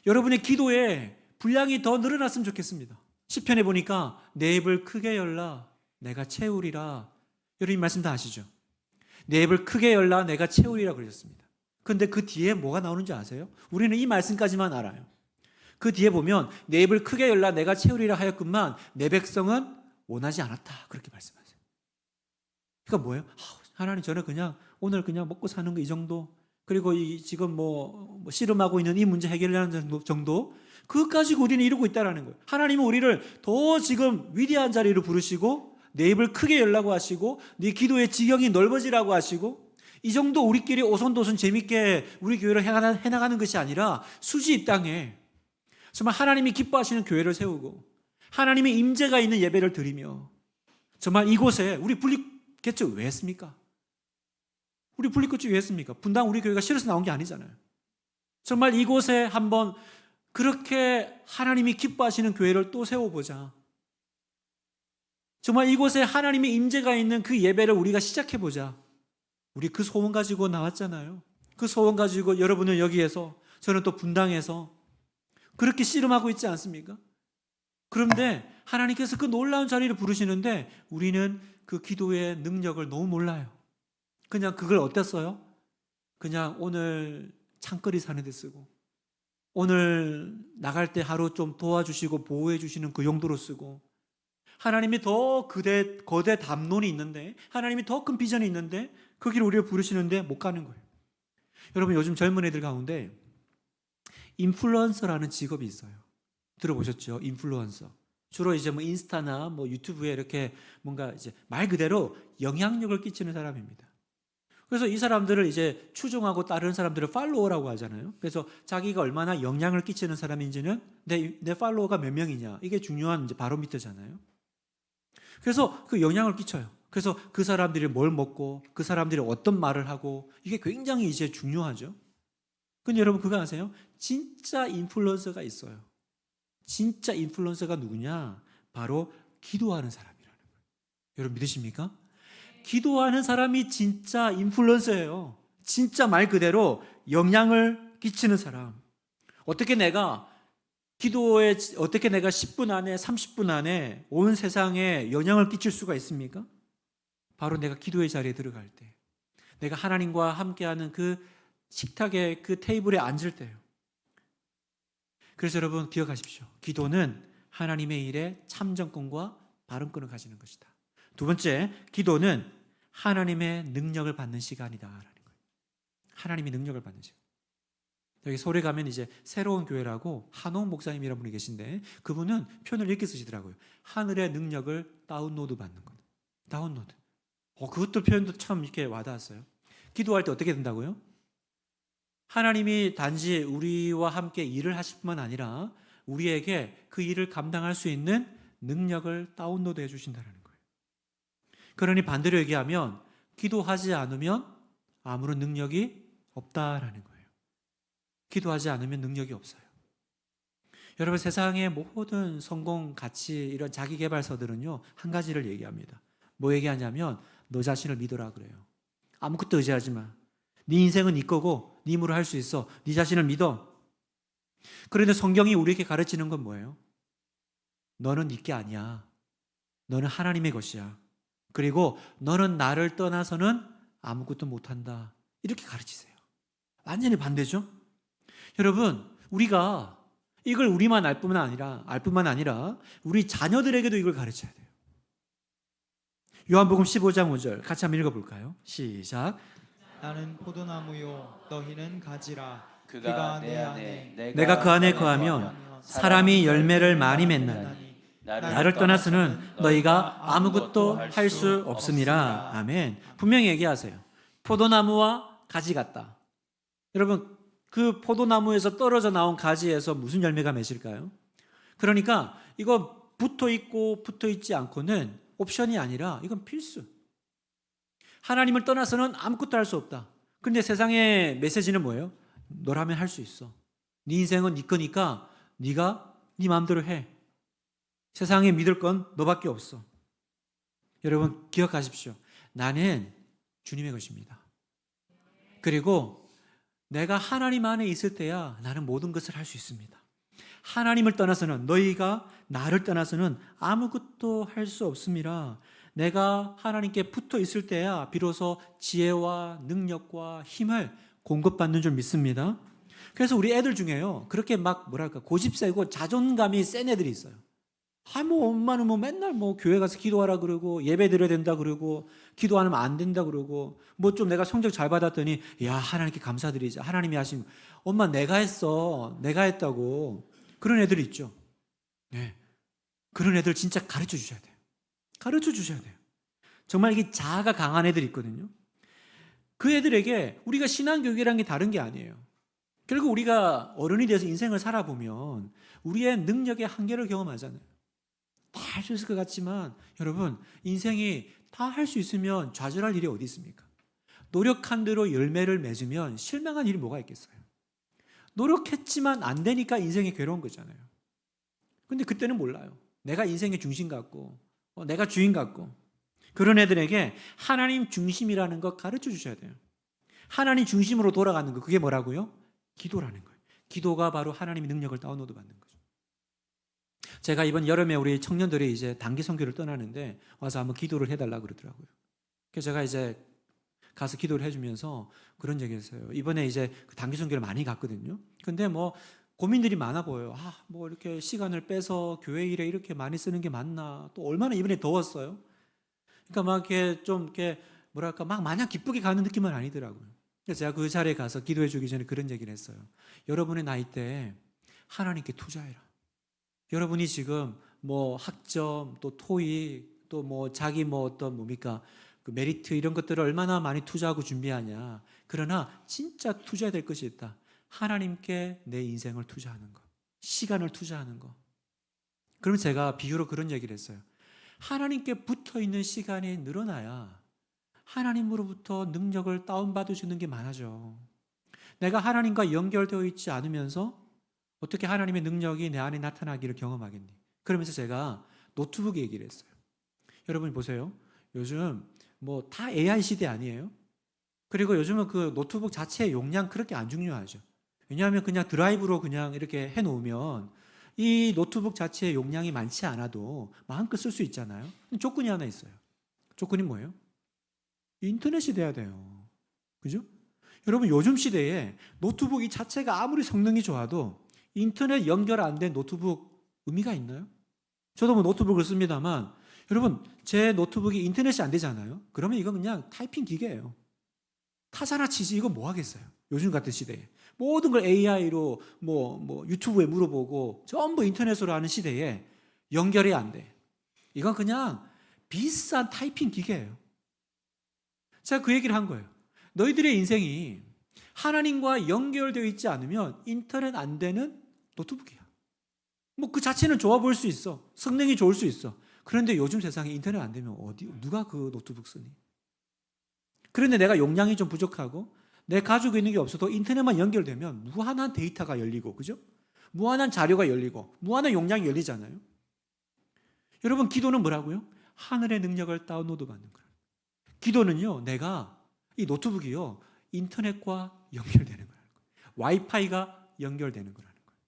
여러분의 기도에 분량이 더 늘어났으면 좋겠습니다. 시편에 보니까 내 입을 크게 열라 내가 채우리라. 여러분, 이 말씀 다 아시죠? 내 입을 크게 열라 내가 채우리라 그러셨습니다. 그런데 그 뒤에 뭐가 나오는지 아세요? 우리는 이 말씀까지만 알아요. 그 뒤에 보면 내 입을 크게 열라 내가 채우리라 하였건만 내 백성은 원하지 않았다 그렇게 말씀하세요. 그러니까 뭐예요? 하나님, 저는 그냥 오늘 그냥 먹고 사는 거 이 정도, 그리고 이 지금 뭐 씨름하고 있는 이 문제 해결하는 정도, 그것 가지고 우리는 이루고 있다는 거예요. 하나님은 우리를 더 지금 위대한 자리로 부르시고 내 입을 크게 열라고 하시고 네 기도의 지경이 넓어지라고 하시고 이 정도 우리끼리 오손도손 재밌게 우리 교회를 해나가는 것이 아니라 수지 이 땅에 정말 하나님이 기뻐하시는 교회를 세우고 하나님의 임재가 있는 예배를 드리며 정말 이곳에 우리 분립개척 왜 했습니까? 우리 분립개척 왜 했습니까? 분당 우리 교회가 싫어서 나온 게 아니잖아요. 정말 이곳에 한번 그렇게 하나님이 기뻐하시는 교회를 또 세워보자. 정말 이곳에 하나님의 임재가 있는 그 예배를 우리가 시작해보자. 우리 그 소원 가지고 나왔잖아요. 그 소원 가지고 여러분은 여기에서, 저는 또 분당에서 그렇게 씨름하고 있지 않습니까? 그런데 하나님께서 그 놀라운 자리를 부르시는데 우리는 그 기도의 능력을 너무 몰라요. 그냥 그걸 어땠어요? 그냥 오늘 창거리 사는 데 쓰고 오늘 나갈 때 하루 좀 도와주시고 보호해 주시는 그 용도로 쓰고, 하나님이 더 거대 담론이 있는데, 하나님이 더 큰 비전이 있는데 거기를 우리를 부르시는데 못 가는 거예요. 여러분, 요즘 젊은 애들 가운데 인플루언서라는 직업이 있어요. 들어보셨죠? 인플루언서. 주로 이제 뭐 인스타나 뭐 유튜브에 이렇게 뭔가 이제 말 그대로 영향력을 끼치는 사람입니다. 그래서 이 사람들을 이제 추종하고 따르는 사람들을 팔로워라고 하잖아요. 그래서 자기가 얼마나 영향을 끼치는 사람인지는 내 팔로워가 몇 명이냐, 이게 중요한 이제 바로미터잖아요. 그래서 그 영향을 끼쳐요. 그래서 그 사람들이 뭘 먹고 그 사람들이 어떤 말을 하고 이게 굉장히 이제 중요하죠. 근데 여러분 그거 아세요? 진짜 인플루언서가 있어요. 진짜 인플루언서가 누구냐? 바로 기도하는 사람이라는 거예요. 여러분 믿으십니까? 기도하는 사람이 진짜 인플루언서예요. 진짜 말 그대로 영향을 끼치는 사람. 어떻게 내가 10분 안에 30분 안에 온 세상에 영향을 끼칠 수가 있습니까? 바로 내가 기도의 자리에 들어갈 때, 내가 하나님과 함께하는 그 식탁의 그 테이블에 앉을 때요. 그래서 여러분 기억하십시오. 기도는 하나님의 일에 참정권과 발언권을 가지는 것이다. 두 번째, 기도는 하나님의 능력을 받는 시간이다라는 거예요. 하나님의 능력을 받는 시간. 여기 서울에 가면 이제 새로운 교회라고 한홍 목사님이라는 분이 계신데, 그분은 표현을 이렇게 쓰시더라고요. 하늘의 능력을 다운로드 받는 것. 다운로드. 그것도 표현도 참 이렇게 와닿았어요. 기도할 때 어떻게 된다고요? 하나님이 단지 우리와 함께 일을 하실 뿐만 아니라 우리에게 그 일을 감당할 수 있는 능력을 다운로드 해주신다는 거예요. 그러니 반대로 얘기하면 기도하지 않으면 아무런 능력이 없다라는 거예요. 기도하지 않으면 능력이 없어요. 여러분, 세상의 모든 성공, 가치, 이런 자기개발서들은요, 한 가지를 얘기합니다. 뭐 얘기하냐면 너 자신을 믿어라 그래요. 아무것도 의지하지 마. 네 인생은 네 거고 네 힘으로 할 수 있어. 네 자신을 믿어. 그런데 성경이 우리에게 가르치는 건 뭐예요? 너는 네 게 아니야. 너는 하나님의 것이야. 그리고 너는 나를 떠나서는 아무것도 못한다. 이렇게 가르치세요. 완전히 반대죠? 여러분, 우리가 이걸 우리만 알 뿐만 아니라 우리 자녀들에게도 이걸 가르쳐야 돼요. 요한복음 15장 5절 같이 한번 읽어볼까요? 시작. 나는 포도나무요 너희는 가지라. 그가 내 안에 내가 그 안에 거하면 사람이 열매를 많이 맺나니 나를 떠나서는 너희가 아무것도 할 수 없음이라. 아멘. 분명히 얘기하세요. 포도나무와 가지 같다. 여러분, 그 포도나무에서 떨어져 나온 가지에서 무슨 열매가 맺을까요? 그러니까 이거 붙어있고 붙어있지 않고는 옵션이 아니라 이건 필수. 하나님을 떠나서는 아무것도 할 수 없다. 그런데 세상의 메시지는 뭐예요? 너라면 할 수 있어. 네 인생은 네 거니까 네가 네 마음대로 해. 세상에 믿을 건 너밖에 없어. 여러분 기억하십시오. 나는 주님의 것입니다. 그리고 내가 하나님 안에 있을 때야 나는 모든 것을 할 수 있습니다. 하나님을 떠나서는, 너희가 나를 떠나서는 아무것도 할 수 없음이라. 내가 하나님께 붙어 있을 때야 비로소 지혜와 능력과 힘을 공급받는 줄 믿습니다. 그래서 우리 애들 중에요, 그렇게 막 고집 세고 자존감이 센 애들이 있어요. 엄마는 맨날 교회 가서 기도하라 그러고 예배 드려야 된다 그러고 기도 안 하면 안 된다 그러고 좀 내가 성적 잘 받았더니 야 하나님께 감사드리자. 하나님이 하신 엄마 내가 했어. 내가 했다고. 그런 애들이 있죠. 네. 그런 애들 진짜 가르쳐 주셔야 돼요. 가르쳐 주셔야 돼요. 정말 이게 자아가 강한 애들이 있거든요. 그 애들에게 우리가 신앙교육이라는 게 다른 게 아니에요. 결국 우리가 어른이 돼서 인생을 살아보면 우리의 능력의 한계를 경험하잖아요. 다 할 수 있을 것 같지만 여러분, 인생이 다 할 수 있으면 좌절할 일이 어디 있습니까? 노력한 대로 열매를 맺으면 실망한 일이 뭐가 있겠어요? 노력했지만 안 되니까 인생이 괴로운 거잖아요. 근데 그때는 몰라요. 내가 인생의 중심 같고 내가 주인 같고. 그런 애들에게 하나님 중심이라는 거 가르쳐 주셔야 돼요. 하나님 중심으로 돌아가는 거, 그게 뭐라고요? 기도라는 거예요. 기도가 바로 하나님의 능력을 다운로드 받는 거죠. 제가 이번 여름에 우리 청년들이 이제 단기 선교를 떠나는데 와서 한번 기도를 해달라고 그러더라고요. 그래서 제가 이제 가서 기도를 해주면서 그런 얘기 했어요. 이번에 이제 단기 선교를 많이 갔거든요. 근데 고민들이 많아 보여요. 이렇게 시간을 빼서 교회 일에 이렇게 많이 쓰는 게 맞나? 또 얼마나 이번에 더웠어요. 그러니까 막 마냥 기쁘게 가는 느낌은 아니더라고요. 그래서 제가 그 자리에 가서 기도해 주기 전에 그런 얘기를 했어요. 여러분의 나이 때 하나님께 투자해라. 여러분이 지금 학점, 또 토익, 또 자기 그 메리트 이런 것들을 얼마나 많이 투자하고 준비하냐. 그러나 진짜 투자해야 될 것이 있다. 하나님께 내 인생을 투자하는 거, 시간을 투자하는 거. 그러면 제가 비유로 그런 얘기를 했어요. 하나님께 붙어 있는 시간이 늘어나야 하나님으로부터 능력을 다운받을 수 있는 게 많아져. 내가 하나님과 연결되어 있지 않으면서 어떻게 하나님의 능력이 내 안에 나타나기를 경험하겠니? 그러면서 제가 노트북 얘기를 했어요. 여러분 보세요. 요즘 뭐 다 AI 시대 아니에요? 그리고 요즘은 그 노트북 자체의 용량 그렇게 안 중요하죠. 왜냐하면 그냥 드라이브로 그냥 이렇게 해놓으면 이 노트북 자체의 용량이 많지 않아도 마음껏 쓸 수 있잖아요. 조건이 하나 있어요. 조건이 뭐예요? 인터넷이 돼야 돼요. 그죠? 여러분 요즘 시대에 노트북 이 자체가 아무리 성능이 좋아도 인터넷 연결 안 된 노트북 의미가 있나요? 저도 뭐 노트북을 씁니다만 여러분 제 노트북이 인터넷이 안 되잖아요. 그러면 이건 그냥 타이핑 기계예요. 타자나 치지 이거 뭐 하겠어요? 요즘 같은 시대에 모든 걸 AI로 뭐 유튜브에 물어보고 전부 인터넷으로 하는 시대에 연결이 안 돼. 이건 그냥 비싼 타이핑 기계예요. 제가 그 얘기를 한 거예요. 너희들의 인생이 하나님과 연결되어 있지 않으면 인터넷 안 되는 노트북이야. 뭐 그 자체는 좋아 보일 수 있어. 성능이 좋을 수 있어. 그런데 요즘 세상에 인터넷 안 되면 누가 그 노트북 쓰니? 그런데 내가 용량이 좀 부족하고 내 가지고 있는 게 없어도 인터넷만 연결되면 무한한 데이터가 열리고, 그죠? 무한한 자료가 열리고 무한한 용량이 열리잖아요. 여러분 기도는 뭐라고요? 하늘의 능력을 다운로드 받는 거예요. 기도는요, 내가 이 노트북이요 인터넷과 연결되는 거예요. 와이파이가 연결되는 거라는 거예요.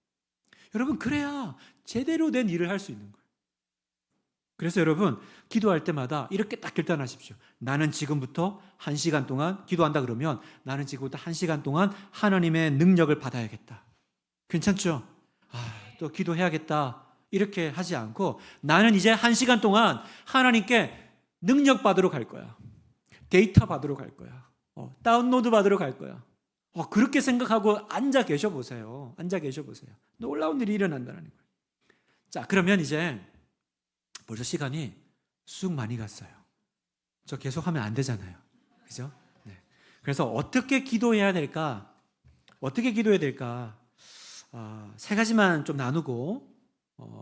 여러분 그래야 제대로 된 일을 할 수 있는 거예요. 그래서 여러분 기도할 때마다 이렇게 딱 결단하십시오. 나는 지금부터 1시간 동안 기도한다 그러면 나는 지금부터 1시간 동안 하나님의 능력을 받아야겠다. 괜찮죠? 또 기도해야겠다. 이렇게 하지 않고 나는 이제 1시간 동안 하나님께 능력 받으러 갈 거야. 데이터 받으러 갈 거야. 다운로드 받으러 갈 거야. 그렇게 생각하고 앉아 계셔 보세요. 앉아 계셔 보세요. 놀라운 일이 일어난다는 거예요. 자, 그러면 이제 벌써 시간이 쑥 많이 갔어요. 저 계속하면 안 되잖아요. 그죠? 네. 그래서 어떻게 기도해야 될까? 어떻게 기도해야 될까? 세 가지만 좀 나누고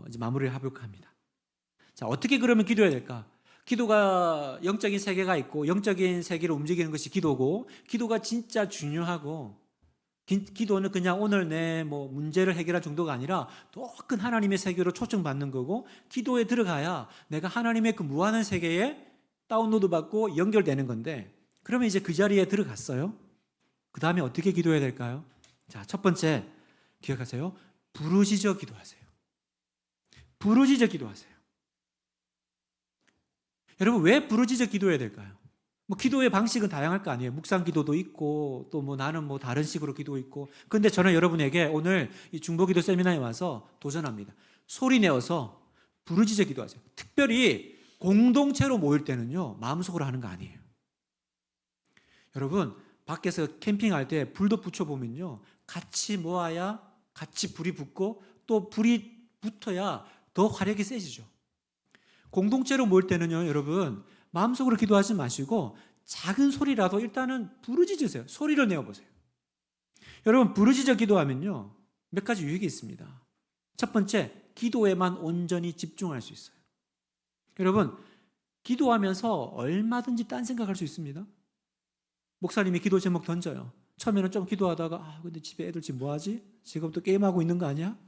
이제 마무리를 해볼까 합니다. 자, 어떻게 그러면 기도해야 될까? 기도가 영적인 세계가 있고 영적인 세계를 움직이는 것이 기도고 기도가 진짜 중요하고 기도는 그냥 오늘 내 문제를 해결할 정도가 아니라 더 큰 하나님의 세계로 초청받는 거고 기도에 들어가야 내가 하나님의 그 무한한 세계에 다운로드 받고 연결되는 건데 그러면 이제 그 자리에 들어갔어요. 그 다음에 어떻게 기도해야 될까요? 자, 첫 번째 기억하세요. 부르짖어 기도하세요. 부르짖어 기도하세요. 여러분 왜 부르짖어 기도해야 될까요? 기도의 방식은 다양할 거 아니에요. 묵상 기도도 있고 또 나는 다른 식으로 기도 있고. 근데 저는 여러분에게 오늘 이 중보기도 세미나에 와서 도전합니다. 소리 내어서 부르짖어 기도하세요. 특별히 공동체로 모일 때는요 마음속으로 하는 거 아니에요. 여러분 밖에서 캠핑할 때 불도 붙여보면요 같이 모아야 같이 불이 붙고 또 불이 붙어야 더 화력이 세지죠. 공동체로 모일 때는요 여러분 마음속으로 기도하지 마시고 작은 소리라도 일단은 부르짖으세요. 소리를 내어보세요. 여러분 부르짖어 기도하면요 몇 가지 유익이 있습니다. 첫 번째, 기도에만 온전히 집중할 수 있어요. 여러분 기도하면서 얼마든지 딴 생각할 수 있습니다. 목사님이 기도 제목 던져요. 처음에는 좀 기도하다가 근데 집에 애들 지금 뭐하지? 지금 또 게임하고 있는 거 아니야?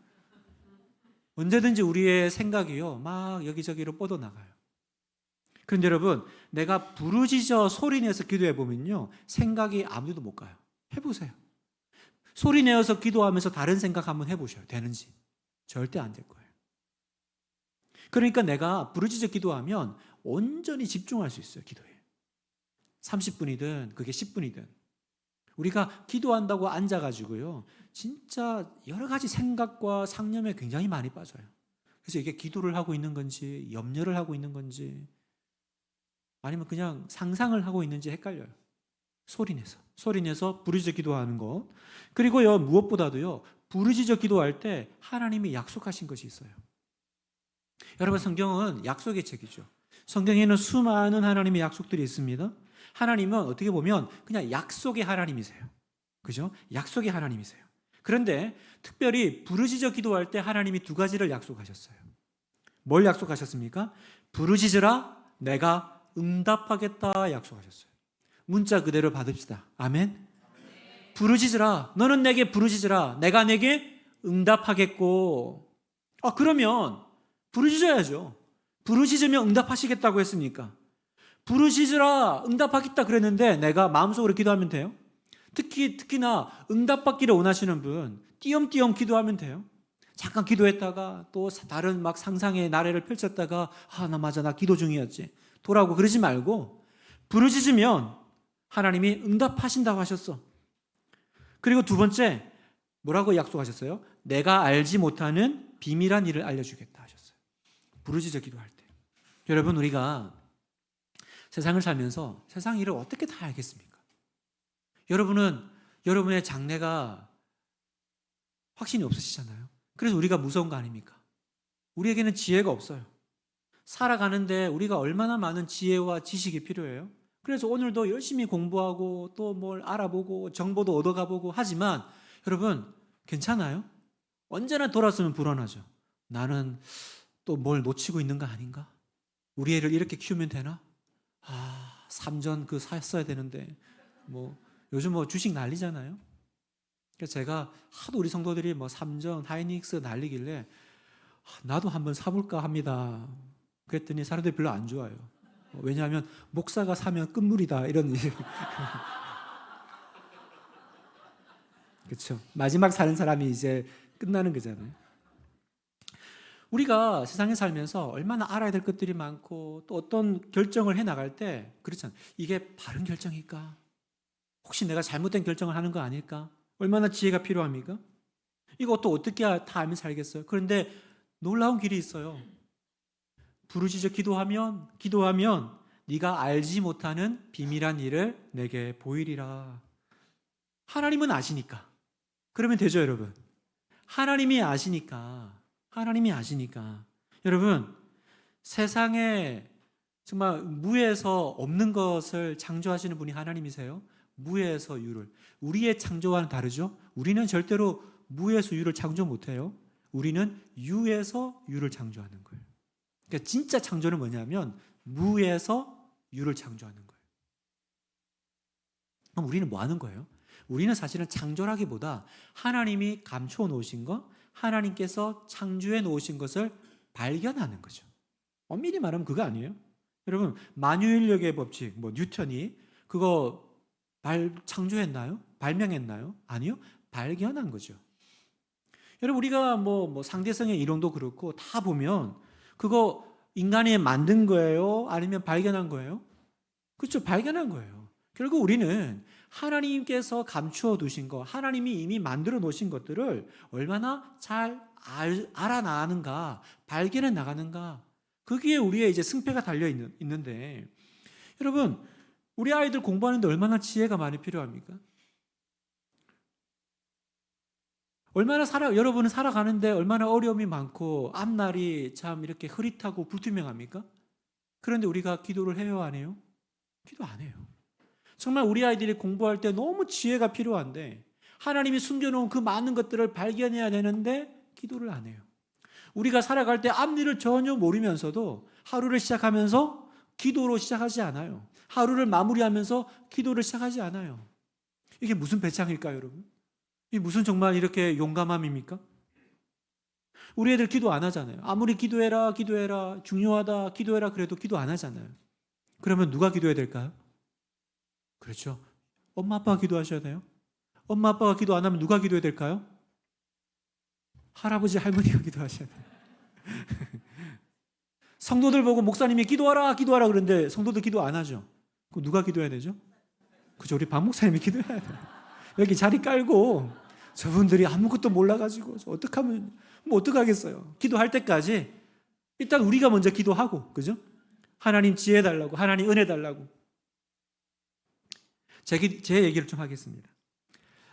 언제든지 우리의 생각이요 막 여기저기로 뻗어나가요. 그런데 여러분 내가 부르짖어 소리내서 기도해보면요 생각이 아무데도 못 가요. 해보세요. 소리내어서 기도하면서 다른 생각 한번 해보셔요. 되는지. 절대 안 될 거예요. 그러니까 내가 부르짖어 기도하면 온전히 집중할 수 있어요. 기도에 30분이든 그게 10분이든 우리가 기도한다고 앉아가지고요 진짜 여러 가지 생각과 상념에 굉장히 많이 빠져요. 그래서 이게 기도를 하고 있는 건지 염려를 하고 있는 건지 아니면 그냥 상상을 하고 있는지 헷갈려요. 소리내서 부르짖어 기도하는 것. 그리고요 무엇보다도요 부르짖어 기도할 때 하나님이 약속하신 것이 있어요. 여러분 성경은 약속의 책이죠. 성경에는 수많은 하나님의 약속들이 있습니다. 하나님은 어떻게 보면 그냥 약속의 하나님이세요. 그죠? 약속의 하나님이세요. 그런데 특별히 부르짖어 기도할 때 하나님이 두 가지를 약속하셨어요. 뭘 약속하셨습니까? 부르짖으라 내가 응답하겠다 약속하셨어요. 문자 그대로 받읍시다. 아멘. 부르짖으라 너는 내게 부르짖으라 내가 내게 응답하겠고. 그러면 부르짖어야죠. 부르짖으면 응답하시겠다고 했으니까 부르짖으라 응답하겠다 그랬는데 내가 마음속으로 기도하면 돼요? 특히나 응답받기를 원하시는 분 띄엄띄엄 기도하면 돼요? 잠깐 기도했다가 또 다른 막 상상의 나래를 펼쳤다가 나 기도 중이었지 돌아오고 그러지 말고 부르짖으면 하나님이 응답하신다고 하셨어. 그리고 두 번째 뭐라고 약속하셨어요? 내가 알지 못하는 비밀한 일을 알려주겠다 하셨어요. 부르짖어 기도할 때. 여러분 우리가 세상을 살면서 세상 일을 어떻게 다 알겠습니까? 여러분은 여러분의 장래가 확신이 없으시잖아요. 그래서 우리가 무서운 거 아닙니까? 우리에게는 지혜가 없어요. 살아가는데 우리가 얼마나 많은 지혜와 지식이 필요해요. 그래서 오늘도 열심히 공부하고 또 뭘 알아보고 정보도 얻어가보고 하지만 여러분 괜찮아요? 언제나 돌아서면 불안하죠. 나는 또 뭘 놓치고 있는 거 아닌가? 우리 애를 이렇게 키우면 되나? 삼전 샀어야 되는데 요즘 주식 난리잖아요. 그래서 제가 하도 우리 성도들이 삼전, 하이닉스 난리길래 나도 한번 사볼까 합니다. 그랬더니 사람들이 별로 안 좋아요. 왜냐하면 목사가 사면 끝물이다 이런 그렇죠. 마지막 사는 사람이 이제 끝나는 거잖아요. 우리가 세상에 살면서 얼마나 알아야 될 것들이 많고 또 어떤 결정을 해나갈 때 그렇잖아요. 이게 바른 결정일까? 혹시 내가 잘못된 결정을 하는 거 아닐까? 얼마나 지혜가 필요합니까? 이거 또 어떻게 다 알면 살겠어요? 그런데 놀라운 길이 있어요. 부르짖어 기도하면 네가 알지 못하는 비밀한 일을 내게 보이리라. 하나님은 아시니까. 그러면 되죠, 여러분. 하나님이 아시니까. 여러분, 세상에 정말 무에서 없는 것을 창조하시는 분이 하나님이세요. 무에서 유를. 우리의 창조와는 다르죠. 우리는 절대로 무에서 유를 창조 못해요. 우리는 유에서 유를 창조하는 거예요. 그러니까 진짜 창조는 뭐냐면 무에서 유를 창조하는 거예요. 그럼 우리는 뭐 하는 거예요? 우리는 사실은 창조라기보다 하나님이 감춰 놓으신 것, 하나님께서 창조해 놓으신 것을 발견하는 거죠. 엄밀히 말하면 그거 아니에요? 여러분, 만유인력의 법칙, 뉴턴이 그거 창조했나요? 발명했나요? 아니요. 발견한 거죠. 여러분, 우리가 상대성의 이론도 그렇고 다 보면 그거 인간이 만든 거예요? 아니면 발견한 거예요? 그렇죠. 발견한 거예요. 결국 우리는 하나님께서 감추어 두신 것, 하나님이 이미 만들어 놓으신 것들을 얼마나 잘 알아나가는가, 발견해 나가는가, 거기에 우리의 이제 승패가 달려 있는데, 여러분, 우리 아이들 공부하는데 얼마나 지혜가 많이 필요합니까? 여러분은 살아가는데 얼마나 어려움이 많고 앞날이 참 이렇게 흐릿하고 불투명합니까? 그런데 우리가 기도를 해요, 안 해요? 기도 안 해요. 정말 우리 아이들이 공부할 때 너무 지혜가 필요한데 하나님이 숨겨놓은 그 많은 것들을 발견해야 되는데 기도를 안 해요. 우리가 살아갈 때 앞일을 전혀 모르면서도 하루를 시작하면서 기도로 시작하지 않아요. 하루를 마무리하면서 기도를 시작하지 않아요. 이게 무슨 배짱일까요, 여러분? 이게 무슨 정말 이렇게 용감함입니까? 우리 애들 기도 안 하잖아요. 아무리 기도해라 중요하다 기도해라 그래도 기도 안 하잖아요. 그러면 누가 기도해야 될까요? 그렇죠. 엄마 아빠가 기도하셔야 돼요. 엄마 아빠가 기도 안 하면 누가 기도해야 될까요? 할아버지 할머니가 기도하셔야 돼요. 성도들 보고 목사님이 기도하라 그러는데 성도들 기도 안 하죠. 그럼 누가 기도해야 되죠? 그죠. 우리 박 목사님이 기도해야 돼요. 여기 자리 깔고 저분들이 아무것도 몰라가지고 어떡하겠어요. 기도할 때까지 일단 우리가 먼저 기도하고, 그죠? 하나님 지혜 달라고, 하나님 은혜 달라고. 제 얘기를 좀 하겠습니다.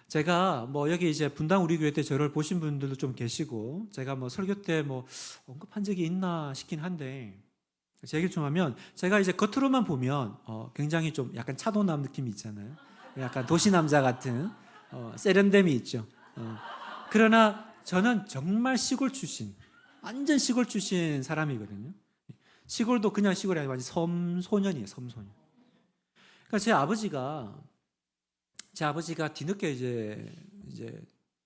제가 여기 이제 분당 우리 교회 때 저를 보신 분들도 좀 계시고, 제가 설교 때 언급한 적이 있나 싶긴 한데, 제 얘기를 좀 하면, 제가 이제 겉으로만 보면 굉장히 좀 약간 차도남 느낌이 있잖아요. 약간 도시남자 같은 세련됨이 있죠. 그러나 저는 정말 시골 출신, 완전 시골 출신 사람이거든요. 시골도 그냥 시골이 아니고 완전 섬소년이에요. 섬소년. 그러니까 제 아버지가 뒤늦게 이제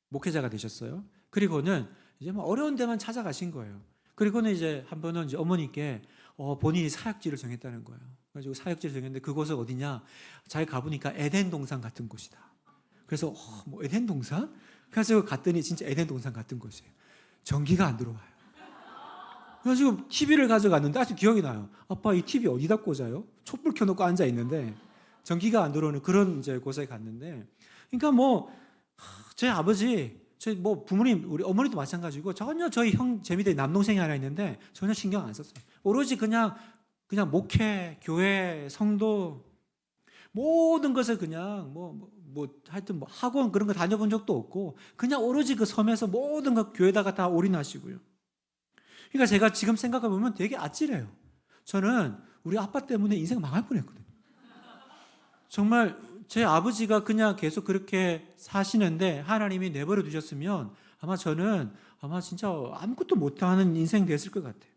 목회자가 되셨어요. 그리고는 이제 어려운 데만 찾아가신 거예요. 그리고는 이제 한 번은 이제 어머니께 본인이 사역지를 정했다는 거예요. 그래가지고 사역지를 정했는데 그곳은 어디냐? 자기 가보니까 에덴 동산 같은 곳이다. 그래서 뭐 에덴 동산? 그래서 갔더니 진짜 에덴 동산 같은 곳이에요. 전기가 안 들어와요. 그래가지고 TV를 가져갔는데 아주 기억이 나요. 아빠 이 TV 어디다 꽂아요? 촛불 켜놓고 앉아 있는데 전기가 안 들어오는 그런 이제 곳에 갔는데, 그러니까 뭐 제 아버지, 저희 뭐 부모님, 우리 어머니도 마찬가지고 전혀 저희 형 제 밑에 남동생이 하나 있는데 전혀 신경 안 썼어요. 오로지 그냥 목회, 교회, 성도 모든 것을 그냥 하여튼 뭐 학원 그런 거 다녀본 적도 없고 그냥 오로지 그 섬에서 모든 것 교회다가 다 올인하시고요. 그러니까 제가 지금 생각해 보면 되게 아찔해요. 저는 우리 아빠 때문에 인생 망할 뻔했거든요. 정말 제 아버지가 그냥 계속 그렇게 사시는데 하나님이 내버려 두셨으면 저는 진짜 아무것도 못하는 인생 됐을 것 같아요.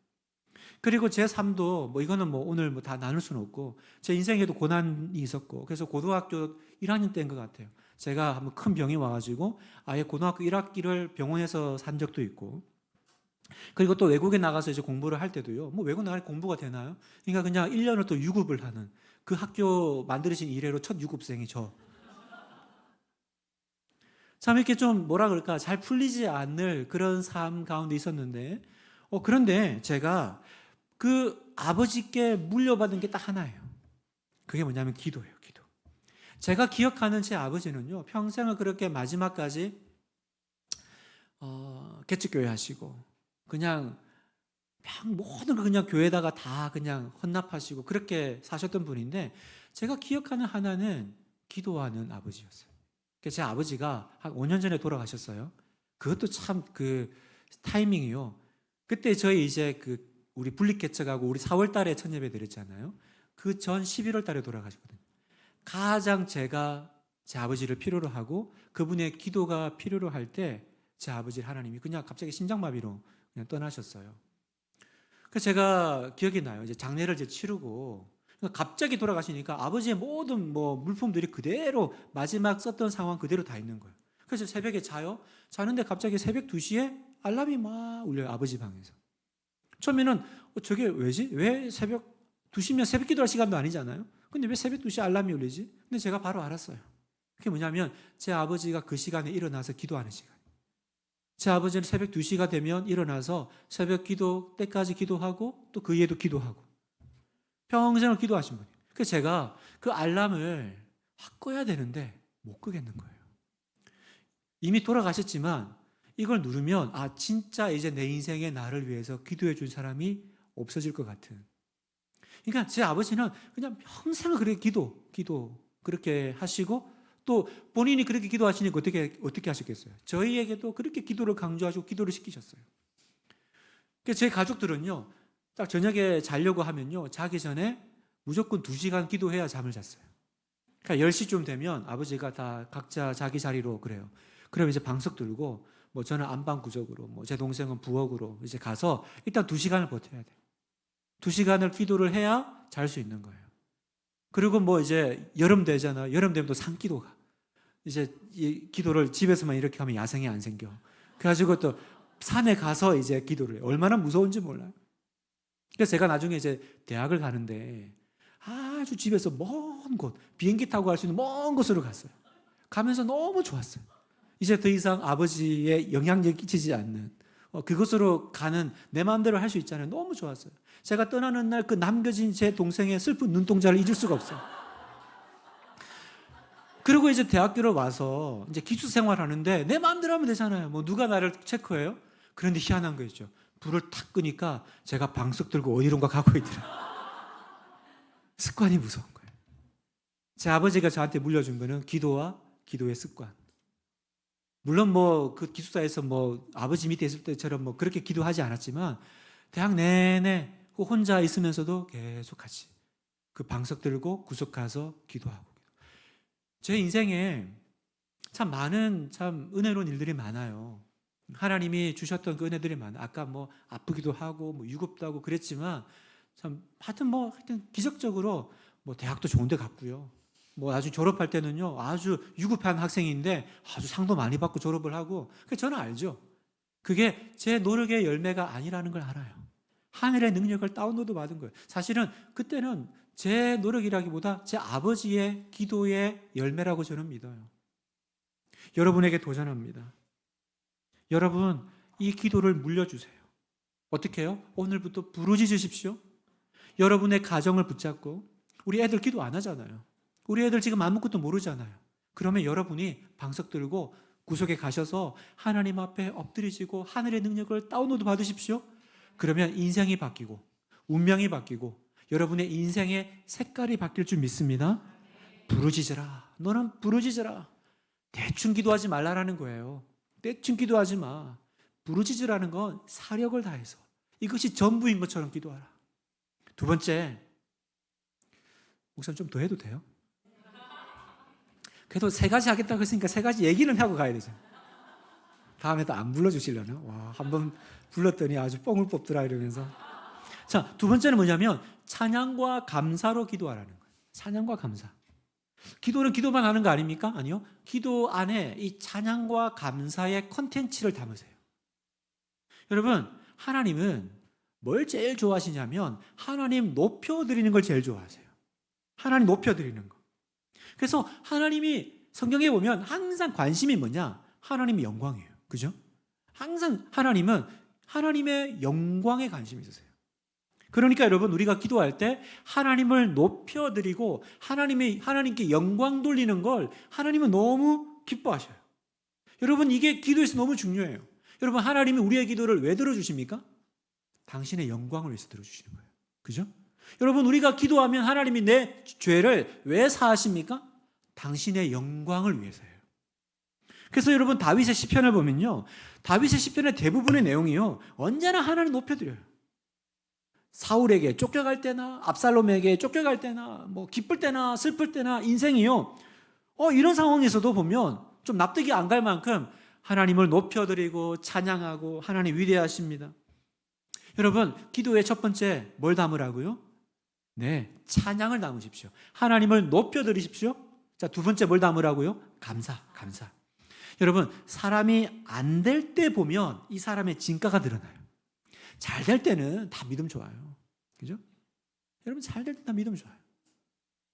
그리고 제 삶도 이거는 오늘 다 나눌 수는 없고 제 인생에도 고난이 있었고, 그래서 고등학교 1학년 때인 것 같아요. 제가 한번 큰 병이 와가지고 아예 고등학교 1학기를 병원에서 산 적도 있고, 그리고 또 외국에 나가서 이제 공부를 할 때도요. 외국 나갈 공부가 되나요? 그러니까 그냥 1년을 또 유급을 하는, 그 학교 만들어진 이래로 첫 유급생이 저. 참 이렇게 좀 뭐라 그럴까 잘 풀리지 않을 그런 삶 가운데 있었는데, 그런데 제가 그 아버지께 물려받은 게 딱 하나예요. 그게 뭐냐면 기도예요. 기도. 제가 기억하는 제 아버지는요, 평생을 그렇게 마지막까지 개척교회 하시고 그냥 모든 걸 그냥 교회에다가 다 그냥 헌납하시고 그렇게 사셨던 분인데, 제가 기억하는 하나는 기도하는 아버지였어요. 제 아버지가 한 5년 전에 돌아가셨어요. 그것도 참 그 타이밍이요. 그때 저희 이제 우리 분립개척하고 우리 4월 달에 첫 예배 드렸잖아요. 그 전 11월 달에 돌아가셨거든요. 가장 제가 제 아버지를 필요로 하고 그분의 기도가 필요로 할 때 제 아버지를 하나님이 그냥 갑자기 심장마비로 그냥 떠나셨어요. 그래서 제가 기억이 나요. 이제 장례를 이제 치르고 갑자기 돌아가시니까 아버지의 모든 물품들이 그대로 마지막 썼던 상황 그대로 다 있는 거예요. 그래서 새벽에 자는데 갑자기 새벽 2시에 알람이 막 울려요. 아버지 방에서. 처음에는 저게 왜지? 왜 새벽 2시면 새벽 기도할 시간도 아니잖아요. 근데 왜 새벽 2시에 알람이 울리지? 근데 제가 바로 알았어요. 그게 뭐냐면 제 아버지가 그 시간에 일어나서 기도하는 시간. 제 아버지는 새벽 2시가 되면 일어나서 새벽 기도 때까지 기도하고 또 그 이후에도 기도하고 평생을 기도하신 분이에요. 그래서 제가 그 알람을 확 꺼야 되는데 못 끄겠는 거예요. 이미 돌아가셨지만 이걸 누르면 진짜 이제 내 인생에 나를 위해서 기도해 준 사람이 없어질 것 같은. 그러니까 제 아버지는 그냥 평생을 그렇게 기도 그렇게 하시고, 또 본인이 그렇게 기도하시니까 어떻게 하셨겠어요? 저희에게도 그렇게 기도를 강조하시고 기도를 시키셨어요. 그래서 제 가족들은요, 딱 저녁에 자려고 하면요, 자기 전에 무조건 2시간 기도해야 잠을 잤어요. 그러니까 10시쯤 되면 아버지가 다 각자 자기 자리로 그래요. 그럼 이제 방석 들고 저는 안방 구석으로, 제 동생은 부엌으로 이제 가서 일단 2시간을 버텨야 돼요. 2시간을 기도를 해야 잘 수 있는 거예요. 그리고 이제 여름 되잖아요. 여름 되면 또 산기도가. 이제 이 기도를 집에서만 이렇게 하면 야생이 안 생겨. 그래가지고 또 산에 가서 이제 기도를 해요. 얼마나 무서운지 몰라요. 그래서 제가 나중에 이제 대학을 가는데 아주 집에서 먼 곳, 비행기 타고 갈 수 있는 먼 곳으로 갔어요. 가면서 너무 좋았어요. 이제 더 이상 아버지의 영향력이 끼치지 않는 그곳으로 가는 내 마음대로 할 수 있잖아요. 너무 좋았어요. 제가 떠나는 날 그 남겨진 제 동생의 슬픈 눈동자를 잊을 수가 없어요. 그리고 이제 대학교를 와서 이제 기숙 생활하는데 내 마음대로 하면 되잖아요. 누가 나를 체크해요? 그런데 희한한 거 있죠. 불을 탁 끄니까 제가 방석 들고 어디론가 가고 있더라고요. 습관이 무서운 거예요. 제 아버지가 저한테 물려준 거는 기도와 기도의 습관. 물론 그 기숙사에서 아버지 밑에 있을 때처럼 그렇게 기도하지 않았지만 대학 내내 혼자 있으면서도 계속 같이 그 방석 들고 구석 가서 기도하고. 제 인생에 참 많은 참 은혜로운 일들이 많아요. 하나님이 주셨던 그 은혜들이 많아요. 아까 아프기도 하고 유급도 하고 그랬지만 참 하여튼 기적적으로 대학도 좋은 데 갔고요. 나중에 졸업할 때는요, 아주 유급한 학생인데 아주 상도 많이 받고 졸업을 하고. 그래서 저는 알죠. 그게 제 노력의 열매가 아니라는 걸 알아요. 하늘의 능력을 다운로드 받은 거예요. 사실은 그때는 제 노력이라기보다 제 아버지의 기도의 열매라고 저는 믿어요. 여러분에게 도전합니다. 여러분, 이 기도를 물려주세요. 어떻게 해요? 오늘부터 부르짖으십시오. 여러분의 가정을 붙잡고, 우리 애들 기도 안 하잖아요. 우리 애들 지금 아무것도 모르잖아요. 그러면 여러분이 방석 들고 구석에 가셔서 하나님 앞에 엎드리시고 하늘의 능력을 다운로드 받으십시오. 그러면 인생이 바뀌고 운명이 바뀌고 여러분의 인생의 색깔이 바뀔 줄 믿습니다. 부르짖으라. 너는 부르짖으라. 대충 기도하지 말라라는 거예요. 대충 기도하지 마. 부르짖으라는 건 사력을 다해서 이것이 전부인 것처럼 기도하라. 두 번째, 목사님 좀 더 해도 돼요? 그래도 3가지 하겠다고 했으니까 3가지 얘기는 하고 가야 되죠. 다음에 또 안 불러주시려나? 와, 한번 불렀더니 아주 뽕을 뽑더라 이러면서. 자, 두 번째는 뭐냐면 찬양과 감사로 기도하라는 거예요. 찬양과 감사. 기도는 기도만 하는 거 아닙니까? 아니요. 기도 안에 이 찬양과 감사의 컨텐츠를 담으세요. 여러분, 하나님은 뭘 제일 좋아하시냐면 하나님 높여드리는 걸 제일 좋아하세요. 하나님 높여드리는 거. 그래서 하나님이 성경에 보면 항상 관심이 뭐냐? 하나님의 영광이에요. 그죠? 항상 하나님은 하나님의 영광에 관심이 있으세요. 그러니까 여러분, 우리가 기도할 때 하나님을 높여드리고 하나님께 영광 돌리는 걸 하나님은 너무 기뻐하셔요. 여러분, 이게 기도에서 너무 중요해요. 여러분, 하나님이 우리의 기도를 왜 들어주십니까? 당신의 영광을 위해서 들어주시는 거예요. 그죠? 여러분, 우리가 기도하면 하나님이 내 죄를 왜 사하십니까? 당신의 영광을 위해서예요. 그래서 여러분, 다윗의 시편을 보면요, 다윗의 시편의 대부분의 내용이요, 언제나 하나님 높여드려요. 사울에게 쫓겨갈 때나 압살롬에게 쫓겨갈 때나 뭐 기쁠 때나 슬플 때나 인생이요, 이런 상황에서도 보면 좀 납득이 안 갈 만큼 하나님을 높여드리고 찬양하고 하나님 위대하십니다. 여러분, 기도의 첫 번째 뭘 담으라고요? 네, 찬양을 담으십시오. 하나님을 높여드리십시오. 자, 두 번째 뭘 담으라고요? 감사. 여러분, 사람이 안 될 때 보면 이 사람의 진가가 드러나요. 잘 될 때는 다 믿음 좋아요. 그죠? 여러분, 잘 될 때 다 믿음 좋아요.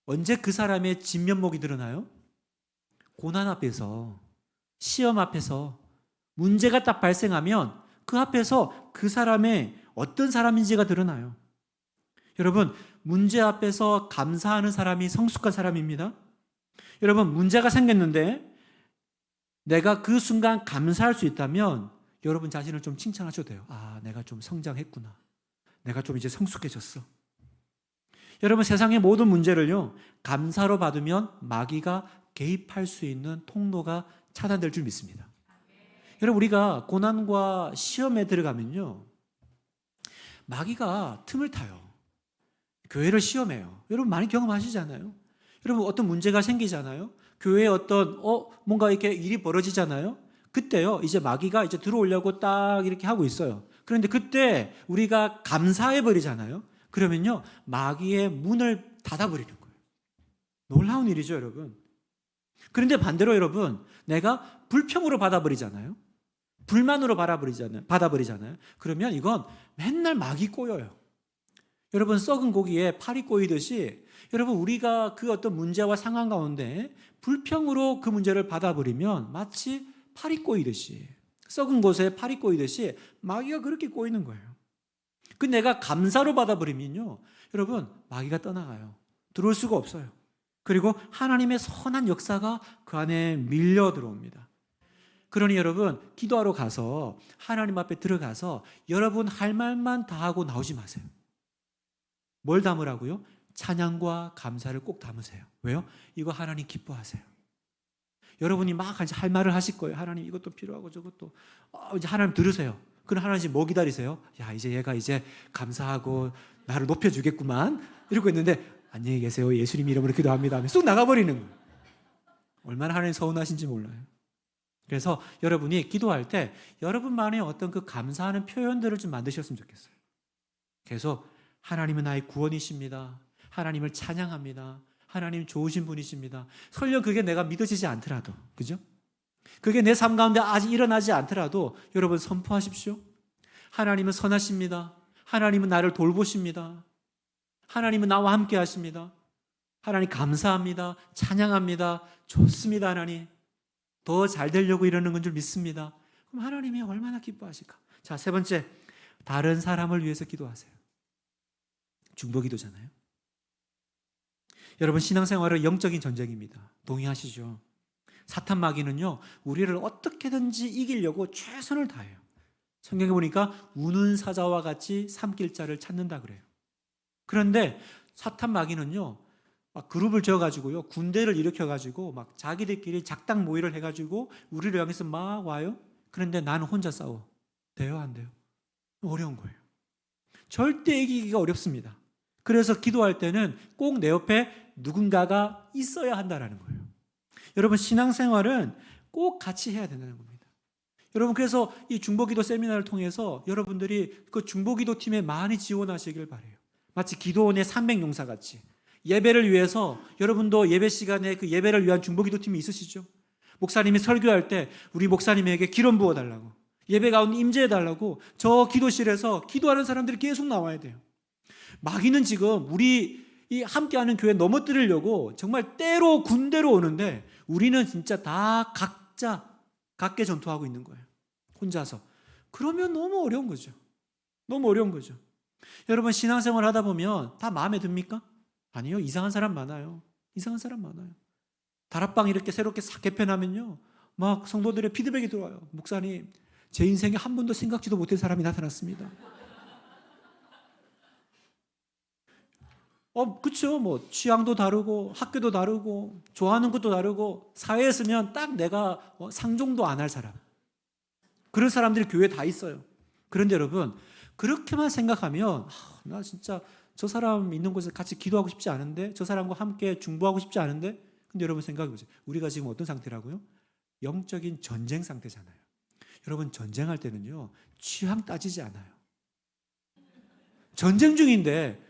언제 그 사람의 진면목이 드러나요? 고난 앞에서, 시험 앞에서, 문제가 딱 발생하면 그 앞에서 그 사람의 어떤 사람인지가 드러나요. 여러분, 문제 앞에서 감사하는 사람이 성숙한 사람입니다. 여러분, 문제가 생겼는데 내가 그 순간 감사할 수 있다면 여러분 자신을 좀 칭찬하셔도 돼요. 아, 내가 좀 성장했구나. 내가 좀 이제 성숙해졌어. 여러분, 세상의 모든 문제를요, 감사로 받으면 마귀가 개입할 수 있는 통로가 차단될 줄 믿습니다. 여러분, 우리가 고난과 시험에 들어가면요, 마귀가 틈을 타요. 교회를 시험해요. 여러분 많이 경험하시잖아요. 여러분, 어떤 문제가 생기잖아요. 교회에 어떤 뭔가 이렇게 일이 벌어지잖아요. 그때요, 이제 마귀가 이제 들어오려고 딱 이렇게 하고 있어요. 그런데 그때 우리가 감사해 버리잖아요. 그러면요, 마귀의 문을 닫아 버리는 거예요. 놀라운 일이죠, 여러분. 그런데 반대로 여러분, 내가 불평으로 받아버리잖아요. 불만으로 받아버리잖아요. 그러면 이건 맨날 막이 꼬여요. 여러분, 썩은 고기에 파리 꼬이듯이 여러분, 우리가 그 어떤 문제와 상황 가운데 불평으로 그 문제를 받아버리면 마치 파리 꼬이듯이, 썩은 곳에 파리 꼬이듯이 마귀가 그렇게 꼬이는 거예요. 그 내가 감사로 받아버리면요, 여러분, 마귀가 떠나가요. 들어올 수가 없어요. 그리고 하나님의 선한 역사가 그 안에 밀려 들어옵니다. 그러니 여러분, 기도하러 가서 하나님 앞에 들어가서 여러분 할 말만 다 하고 나오지 마세요. 뭘 담으라고요? 찬양과 감사를 꼭 담으세요. 왜요? 이거 하나님 기뻐하세요. 여러분이 막 할 말을 하실 거예요. 하나님 이것도 필요하고 저것도. 이제 하나님 들으세요. 그럼 하나님 뭐 기다리세요? 야, 이제 얘가 이제 감사하고 나를 높여주겠구만 이러고 있는데, 안녕히 계세요, 예수님 이름으로 기도합니다 하면 쑥 나가버리는 거예요. 얼마나 하나님 서운하신지 몰라요. 그래서 여러분이 기도할 때 여러분만의 어떤 그 감사하는 표현들을 좀 만드셨으면 좋겠어요. 계속 하나님은 나의 구원이십니다. 하나님을 찬양합니다. 하나님 좋으신 분이십니다. 설령 그게 내가 믿어지지 않더라도, 그죠? 그게 내 삶 가운데 아직 일어나지 않더라도 여러분 선포하십시오. 하나님은 선하십니다. 하나님은 나를 돌보십니다. 하나님은 나와 함께 하십니다. 하나님 감사합니다. 찬양합니다. 좋습니다. 하나님. 더 잘 되려고 이러는 건 줄 믿습니다. 그럼 하나님이 얼마나 기뻐하실까? 자, 세 번째, 다른 사람을 위해서 기도하세요. 중보기도잖아요. 여러분, 신앙생활은 영적인 전쟁입니다. 동의하시죠? 사탄 마귀는요, 우리를 어떻게든지 이기려고 최선을 다해요. 성경에 보니까 우는 사자와 같이 삼킬 자를 찾는다 그래요. 그런데 사탄 마귀는요, 막 그룹을 지어가지고요, 군대를 일으켜가지고 막 자기들끼리 작당 모의를 해가지고 우리를 향해서 막 와요. 그런데 나는 혼자 싸워. 돼요, 안 돼요? 어려운 거예요. 절대 이기기가 어렵습니다. 그래서 기도할 때는 꼭 내 옆에 누군가가 있어야 한다라는 거예요. 여러분, 신앙생활은 꼭 같이 해야 된다는 겁니다. 여러분, 그래서 이 중보기도 세미나를 통해서 여러분들이 그 중보기도 팀에 많이 지원하시길 바라요. 마치 기도원의 300용사 같이 예배를 위해서, 여러분도 예배 시간에 그 예배를 위한 중보기도 팀이 있으시죠? 목사님이 설교할 때 우리 목사님에게 기름 부어달라고, 예배 가운데 임재해달라고 저 기도실에서 기도하는 사람들이 계속 나와야 돼요. 마귀는 지금 우리 이 함께하는 교회 넘어뜨리려고 정말 때로 군대로 오는데, 우리는 진짜 다 각계 전투하고 있는 거예요. 혼자서. 그러면 너무 어려운 거죠. 너무 어려운 거죠. 여러분, 신앙생활 하다 보면 다 마음에 듭니까? 아니요. 이상한 사람 많아요. 이상한 사람 많아요. 다락방 이렇게 새롭게 싹 개편하면요, 막 성도들의 피드백이 들어와요. 목사님, 제 인생에 한 번도 생각지도 못한 사람이 나타났습니다. 그쵸. 뭐, 취향도 다르고, 학교도 다르고, 좋아하는 것도 다르고, 사회에 있으면 딱 내가 상종도 안 할 사람. 그런 사람들이 교회에 다 있어요. 그런데 여러분, 그렇게만 생각하면, 나 진짜 저 사람 있는 곳에 같이 기도하고 싶지 않은데, 저 사람과 함께 중보하고 싶지 않은데, 근데 여러분 생각해 보세요. 우리가 지금 어떤 상태라고요? 영적인 전쟁 상태잖아요. 여러분, 전쟁할 때는요, 취향 따지지 않아요. 전쟁 중인데,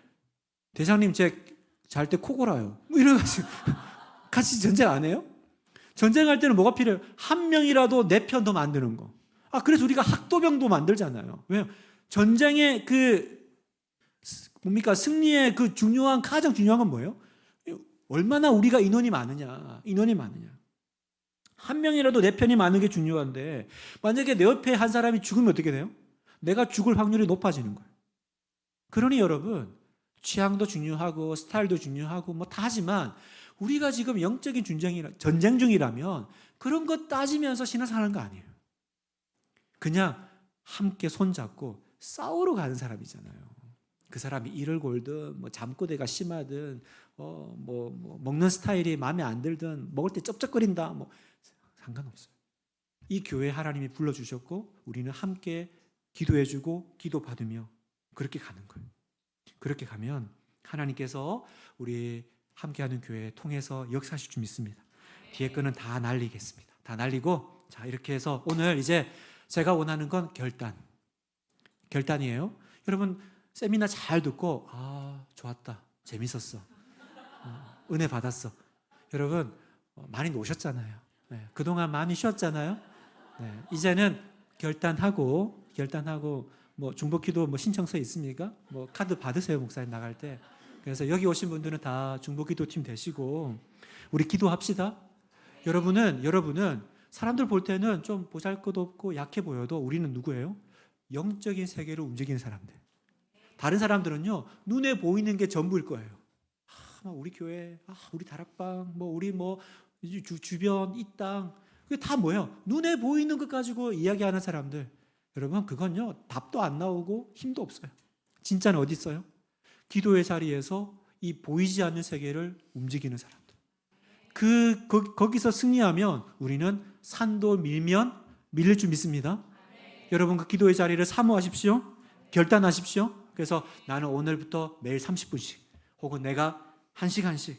대장님, 제 잘 때 코 골아요. 뭐 이래가지고 같이 전쟁 안 해요? 전쟁할 때는 뭐가 필요해요? 한 명이라도 내 편 더 만드는 거. 그래서 우리가 학도병도 만들잖아요. 왜요? 전쟁의 승리의 가장 중요한 건 뭐예요? 얼마나 우리가 인원이 많으냐. 한 명이라도 내 편이 많은 게 중요한데, 만약에 내 옆에 한 사람이 죽으면 어떻게 돼요? 내가 죽을 확률이 높아지는 거예요. 그러니 여러분, 취향도 중요하고 스타일도 중요하고 뭐 다 하지만, 우리가 지금 영적인 전쟁 중이라면 그런 거 따지면서 신앙생활 하는 거 아니에요. 그냥 함께 손잡고 싸우러 가는 사람이잖아요. 그 사람이 일을 골든, 뭐 잠꼬대가 심하든, 먹는 스타일이 마음에 안 들든, 먹을 때 쩝쩝거린다, 뭐 상관없어요. 이 교회 하나님이 불러주셨고, 우리는 함께 기도해주고 기도받으며 그렇게 가는 거예요. 그렇게 가면 하나님께서 우리 함께하는 교회 통해서 역사하실 줄 믿습니다. 뒤에 거는 다 날리겠습니다. 다 날리고, 자, 이렇게 해서 오늘 이제 제가 원하는 건 결단이에요. 여러분, 세미나 잘 듣고, 좋았다, 재밌었어, 은혜 받았어. 여러분, 많이 노셨잖아요. 네, 그동안 많이 쉬었잖아요. 네, 이제는 결단하고 뭐 중보기도 뭐 신청서 있습니까? 뭐 카드 받으세요, 목사님 나갈 때. 그래서 여기 오신 분들은 다 중보기도 팀 되시고 우리 기도합시다. 여러분은 사람들 볼 때는 좀 보잘것없고 약해 보여도 우리는 누구예요? 영적인 세계로 움직이는 사람들. 다른 사람들은요, 눈에 보이는 게 전부일 거예요. 우리 교회, 우리 다락방, 우리 주변, 이 땅, 그게 다 뭐예요? 눈에 보이는 것 가지고 이야기하는 사람들. 여러분, 그건요, 답도 안 나오고 힘도 없어요. 진짜는 어디 있어요? 기도의 자리에서 이 보이지 않는 세계를 움직이는 사람들. 거기서 승리하면 우리는 산도 밀릴 줄 믿습니다. 여러분, 그 기도의 자리를 사모하십시오. 결단하십시오. 그래서 나는 오늘부터 매일 30분씩 혹은 내가 1시간씩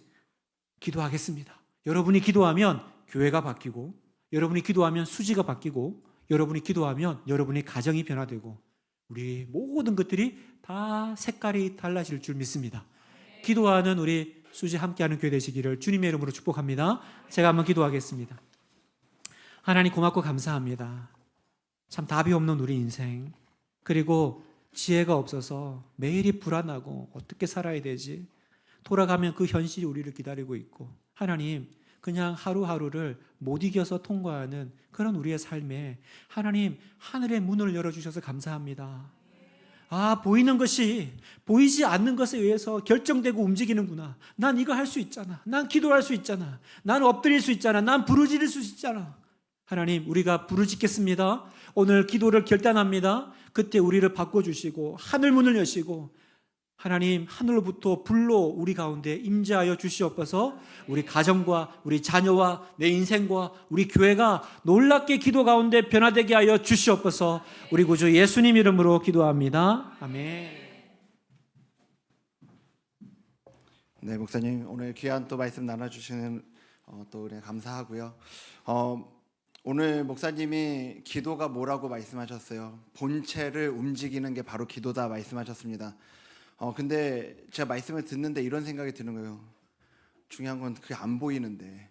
기도하겠습니다. 여러분이 기도하면 교회가 바뀌고, 여러분이 기도하면 수지가 바뀌고, 여러분이 기도하면 여러분의 가정이 변화되고, 우리 모든 것들이 다 색깔이 달라질 줄 믿습니다. 기도하는 우리 수지 함께하는 교회 되시기를 주님의 이름으로 축복합니다. 제가 한번 기도하겠습니다. 하나님, 고맙고 감사합니다. 참 답이 없는 우리 인생, 그리고 지혜가 없어서 매일이 불안하고 어떻게 살아야 되지? 돌아가면 그 현실이 우리를 기다리고 있고, 하나님 그냥 하루하루를 못 이겨서 통과하는 그런 우리의 삶에 하나님 하늘의 문을 열어주셔서 감사합니다. 아, 보이는 것이 보이지 않는 것에 의해서 결정되고 움직이는구나. 난 이거 할 수 있잖아. 난 기도할 수 있잖아. 난 엎드릴 수 있잖아. 난 부르짖을 수 있잖아. 하나님, 우리가 부르짖겠습니다. 오늘 기도를 결단합니다. 그때 우리를 바꿔주시고 하늘 문을 여시고 하나님 하늘로부터 불로 우리 가운데 임재하여 주시옵소서. 우리 가정과 우리 자녀와 내 인생과 우리 교회가 놀랍게 기도 가운데 변화되게 하여 주시옵소서. 우리 구주 예수님 이름으로 기도합니다. 아멘. 네, 목사님 오늘 귀한 또 말씀 나눠주시는 또 은혜 감사하고요. 오늘 목사님이 기도가 뭐라고 말씀하셨어요. 본체를 움직이는 게 바로 기도다 말씀하셨습니다. 근데 제가 말씀을 듣는데 이런 생각이 드는 거예요. 중요한 건 그게 안 보이는데,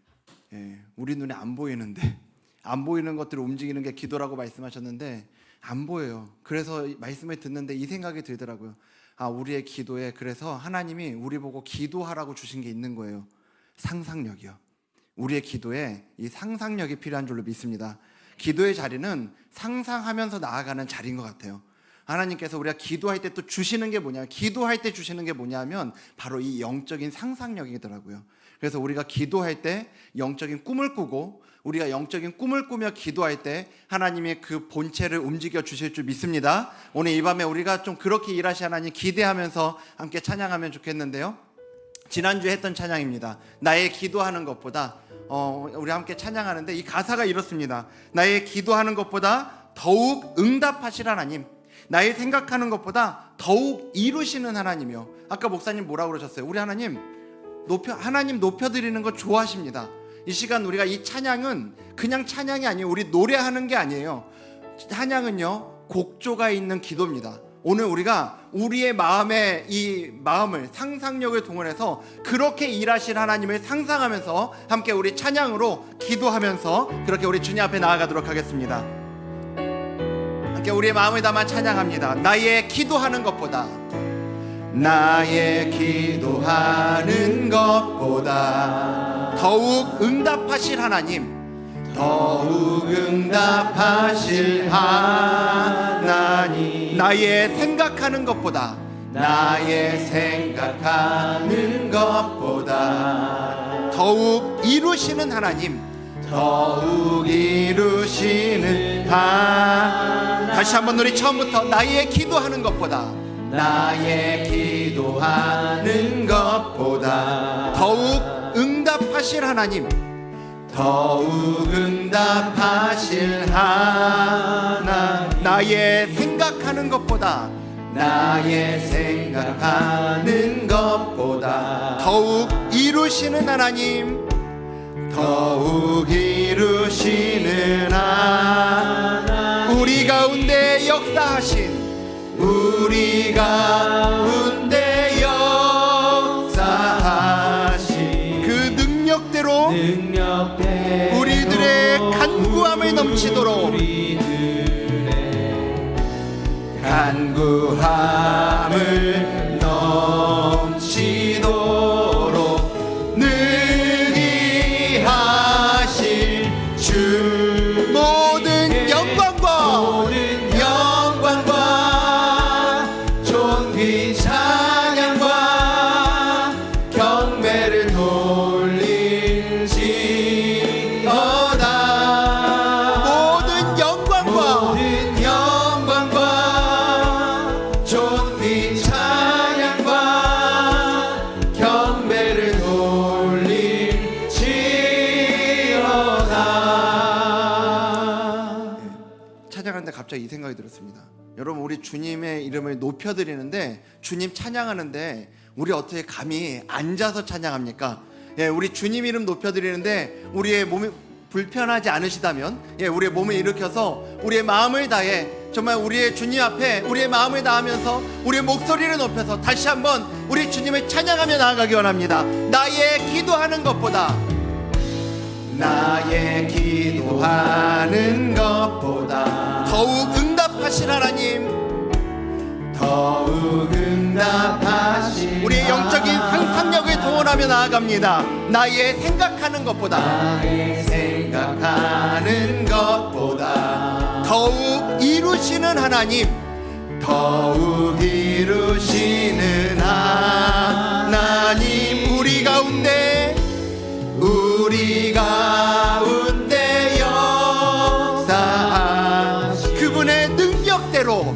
우리 눈에 안 보이는데, 안 보이는 것들을 움직이는 게 기도라고 말씀하셨는데 안 보여요. 그래서 말씀을 듣는데 이 생각이 들더라고요. 아, 우리의 기도에 그래서 하나님이 우리 보고 기도하라고 주신 게 있는 거예요. 상상력이요. 우리의 기도에 이 상상력이 필요한 줄로 믿습니다. 기도의 자리는 상상하면서 나아가는 자리인 것 같아요. 하나님께서 우리가 기도할 때 또 주시는 게 뭐냐, 기도할 때 주시는 게 뭐냐면 바로 이 영적인 상상력이더라고요. 그래서 우리가 기도할 때 영적인 꿈을 꾸고 우리가 영적인 꿈을 꾸며 기도할 때 하나님이 그 본체를 움직여 주실 줄 믿습니다. 오늘 이 밤에 우리가 좀 그렇게 일하시 하나님 기대하면서 함께 찬양하면 좋겠는데요. 지난주에 했던 찬양입니다. 나의 기도하는 것보다 우리 함께 찬양하는데 이 가사가 이렇습니다. 나의 기도하는 것보다 더욱 응답하실 하나님, 나의 생각하는 것보다 더욱 이루시는 하나님이요. 아까 목사님 뭐라고 그러셨어요? 우리 하나님 높여드리는 거 좋아하십니다. 이 시간 우리가 이 찬양은 그냥 찬양이 아니에요. 우리 노래하는 게 아니에요. 찬양은요 곡조가 있는 기도입니다. 오늘 우리가 우리의 마음에 이 마음을 상상력을 동원해서 그렇게 일하실 하나님을 상상하면서 함께 우리 찬양으로 기도하면서 그렇게 우리 주님 앞에 나아가도록 하겠습니다. 함께 우리의 마음을 담아 찬양합니다. 나의 기도하는 것보다, 나의 기도하는 것보다 더욱 응답하실 하나님, 더욱 응답하실 하나님, 나의 생각하는 것보다, 나의 생각하는 것보다 더욱 이루시는 하나님, 더욱 이루시는 하나님. 다시 한번 우리 처음부터 나의 기도하는 것보다, 나의 기도하는 것보다 더욱 응답하실 하나님, 더욱 응답하실 하나님, 나의 생각하는 것보다, 나의 생각하는 것보다 더욱 이루시는 하나님, 더욱 이루시는 하나님, 우리 가운데 역사하신, 우리 가운데 역사하신 그 능력대로 우리들의 간구함을 넘치도록, 간구함을 넘치도록 능히 하실 주, 모든 영광과 존귀 찬양과 경배를 돌릴지어다. 모든 영광과 존귀 찬양과 경배를 돌릴지어다. 찬양하는데 갑자기 이 생각이 들었습니다. 여러분, 우리 주님의 이름을 높여드리는데, 주님 찬양하는데 우리 어떻게 감히 앉아서 찬양합니까? 우리 주님 이름 높여드리는데 우리의 몸이 불편하지 않으시다면 우리의 몸을 일으켜서 우리의 마음을 다해 정말 우리의 주님 앞에 우리의 마음을 다하면서 우리의 목소리를 높여서 다시 한번 우리 주님을 찬양하며 나아가기 원합니다. 나의 기도하는 것보다, 나의 기도하는 것보다 더욱 응답하신 하나님, 더욱 응답하시라. 우리의 영적인 상상력을 동원하며 나아갑니다. 나의 생각하는 것보다 더욱 이루시는 하나님, 더욱 이루시는 하나님, 우리 가운데 역사하시 그분의 능력대로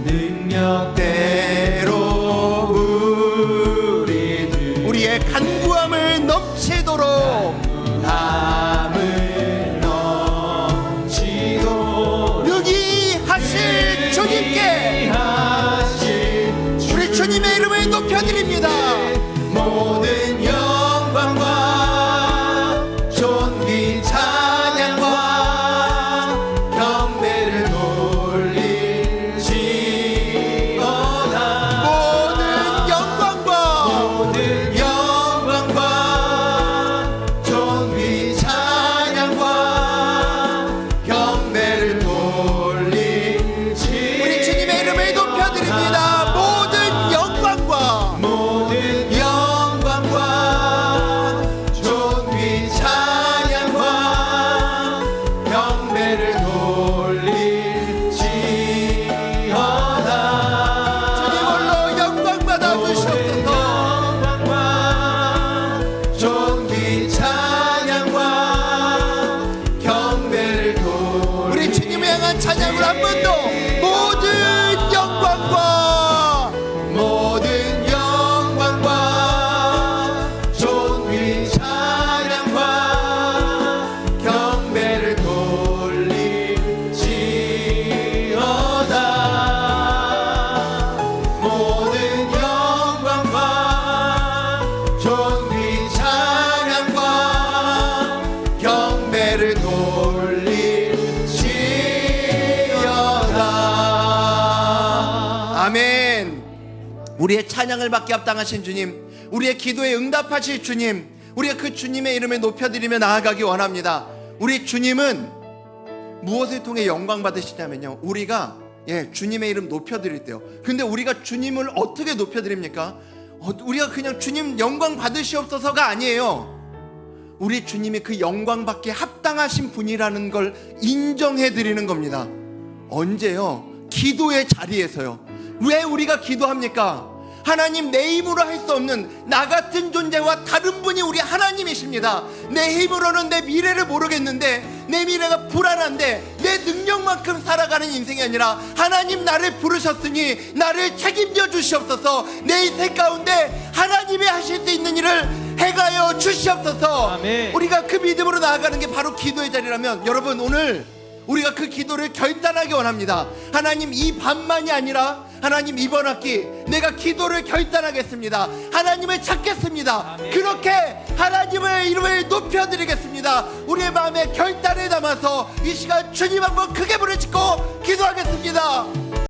우리의 간구함을 넘치도록 능히 하실 주님께 우리 주님의 이름을 높여드립니다. 모든 영광과 존귀 찬양과 경배를 돌릴지어다. 모든 영광과 존귀 찬양과 경배를 돌릴지 우리 주님의 이름을 높여드립니다. 모든 영광과 존귀 찬양과 경배를 돌릴지어다. 주님 홀로 영광 받아 주시옵소서. 존귀 찬양과 경배를 돌 우리 주님을 향한 찬양을 한 번 더. 모든 영광과 존귀 찬양과 경배를 돌릴지어다. 모든 영광과 존귀 찬양과 경배를 돌릴지어다. 아멘. 우리의 찬양을 받게 합당하신 주님, 우리의 기도에 응답하실 주님, 우리가 그 주님의 이름을 높여드리며 나아가기 원합니다. 우리 주님은 무엇을 통해 영광 받으시냐면요, 우리가 주님의 이름 높여드릴 때요. 근데 우리가 주님을 어떻게 높여드립니까? 우리가 그냥 주님 영광 받으시옵소서가 아니에요. 우리 주님이 그 영광 받기에 합당하신 분이라는 걸 인정해드리는 겁니다. 언제요? 기도의 자리에서요. 왜 우리가 기도합니까? 하나님, 내 힘으로 할 수 없는 나 같은 존재와 다른 분이 우리 하나님이십니다. 내 힘으로는 내 미래를 모르겠는데, 내 미래가 불안한데, 내 능력만큼 살아가는 인생이 아니라 하나님, 나를 부르셨으니 나를 책임져 주시옵소서. 내 인생 가운데 하나님이 하실 수 있는 일을 행하여 주시옵소서. 아멘. 우리가 그 믿음으로 나아가는 게 바로 기도의 자리라면, 여러분, 오늘 우리가 그 기도를 결단하기 원합니다. 하나님, 이 밤만이 아니라 하나님, 이번 학기 내가 기도를 결단하겠습니다. 하나님을 찾겠습니다. 아멘. 그렇게 하나님의 이름을 높여드리겠습니다. 우리의 마음에 결단을 담아서 이 시간 주님 한번 크게 부르짖고 기도하겠습니다.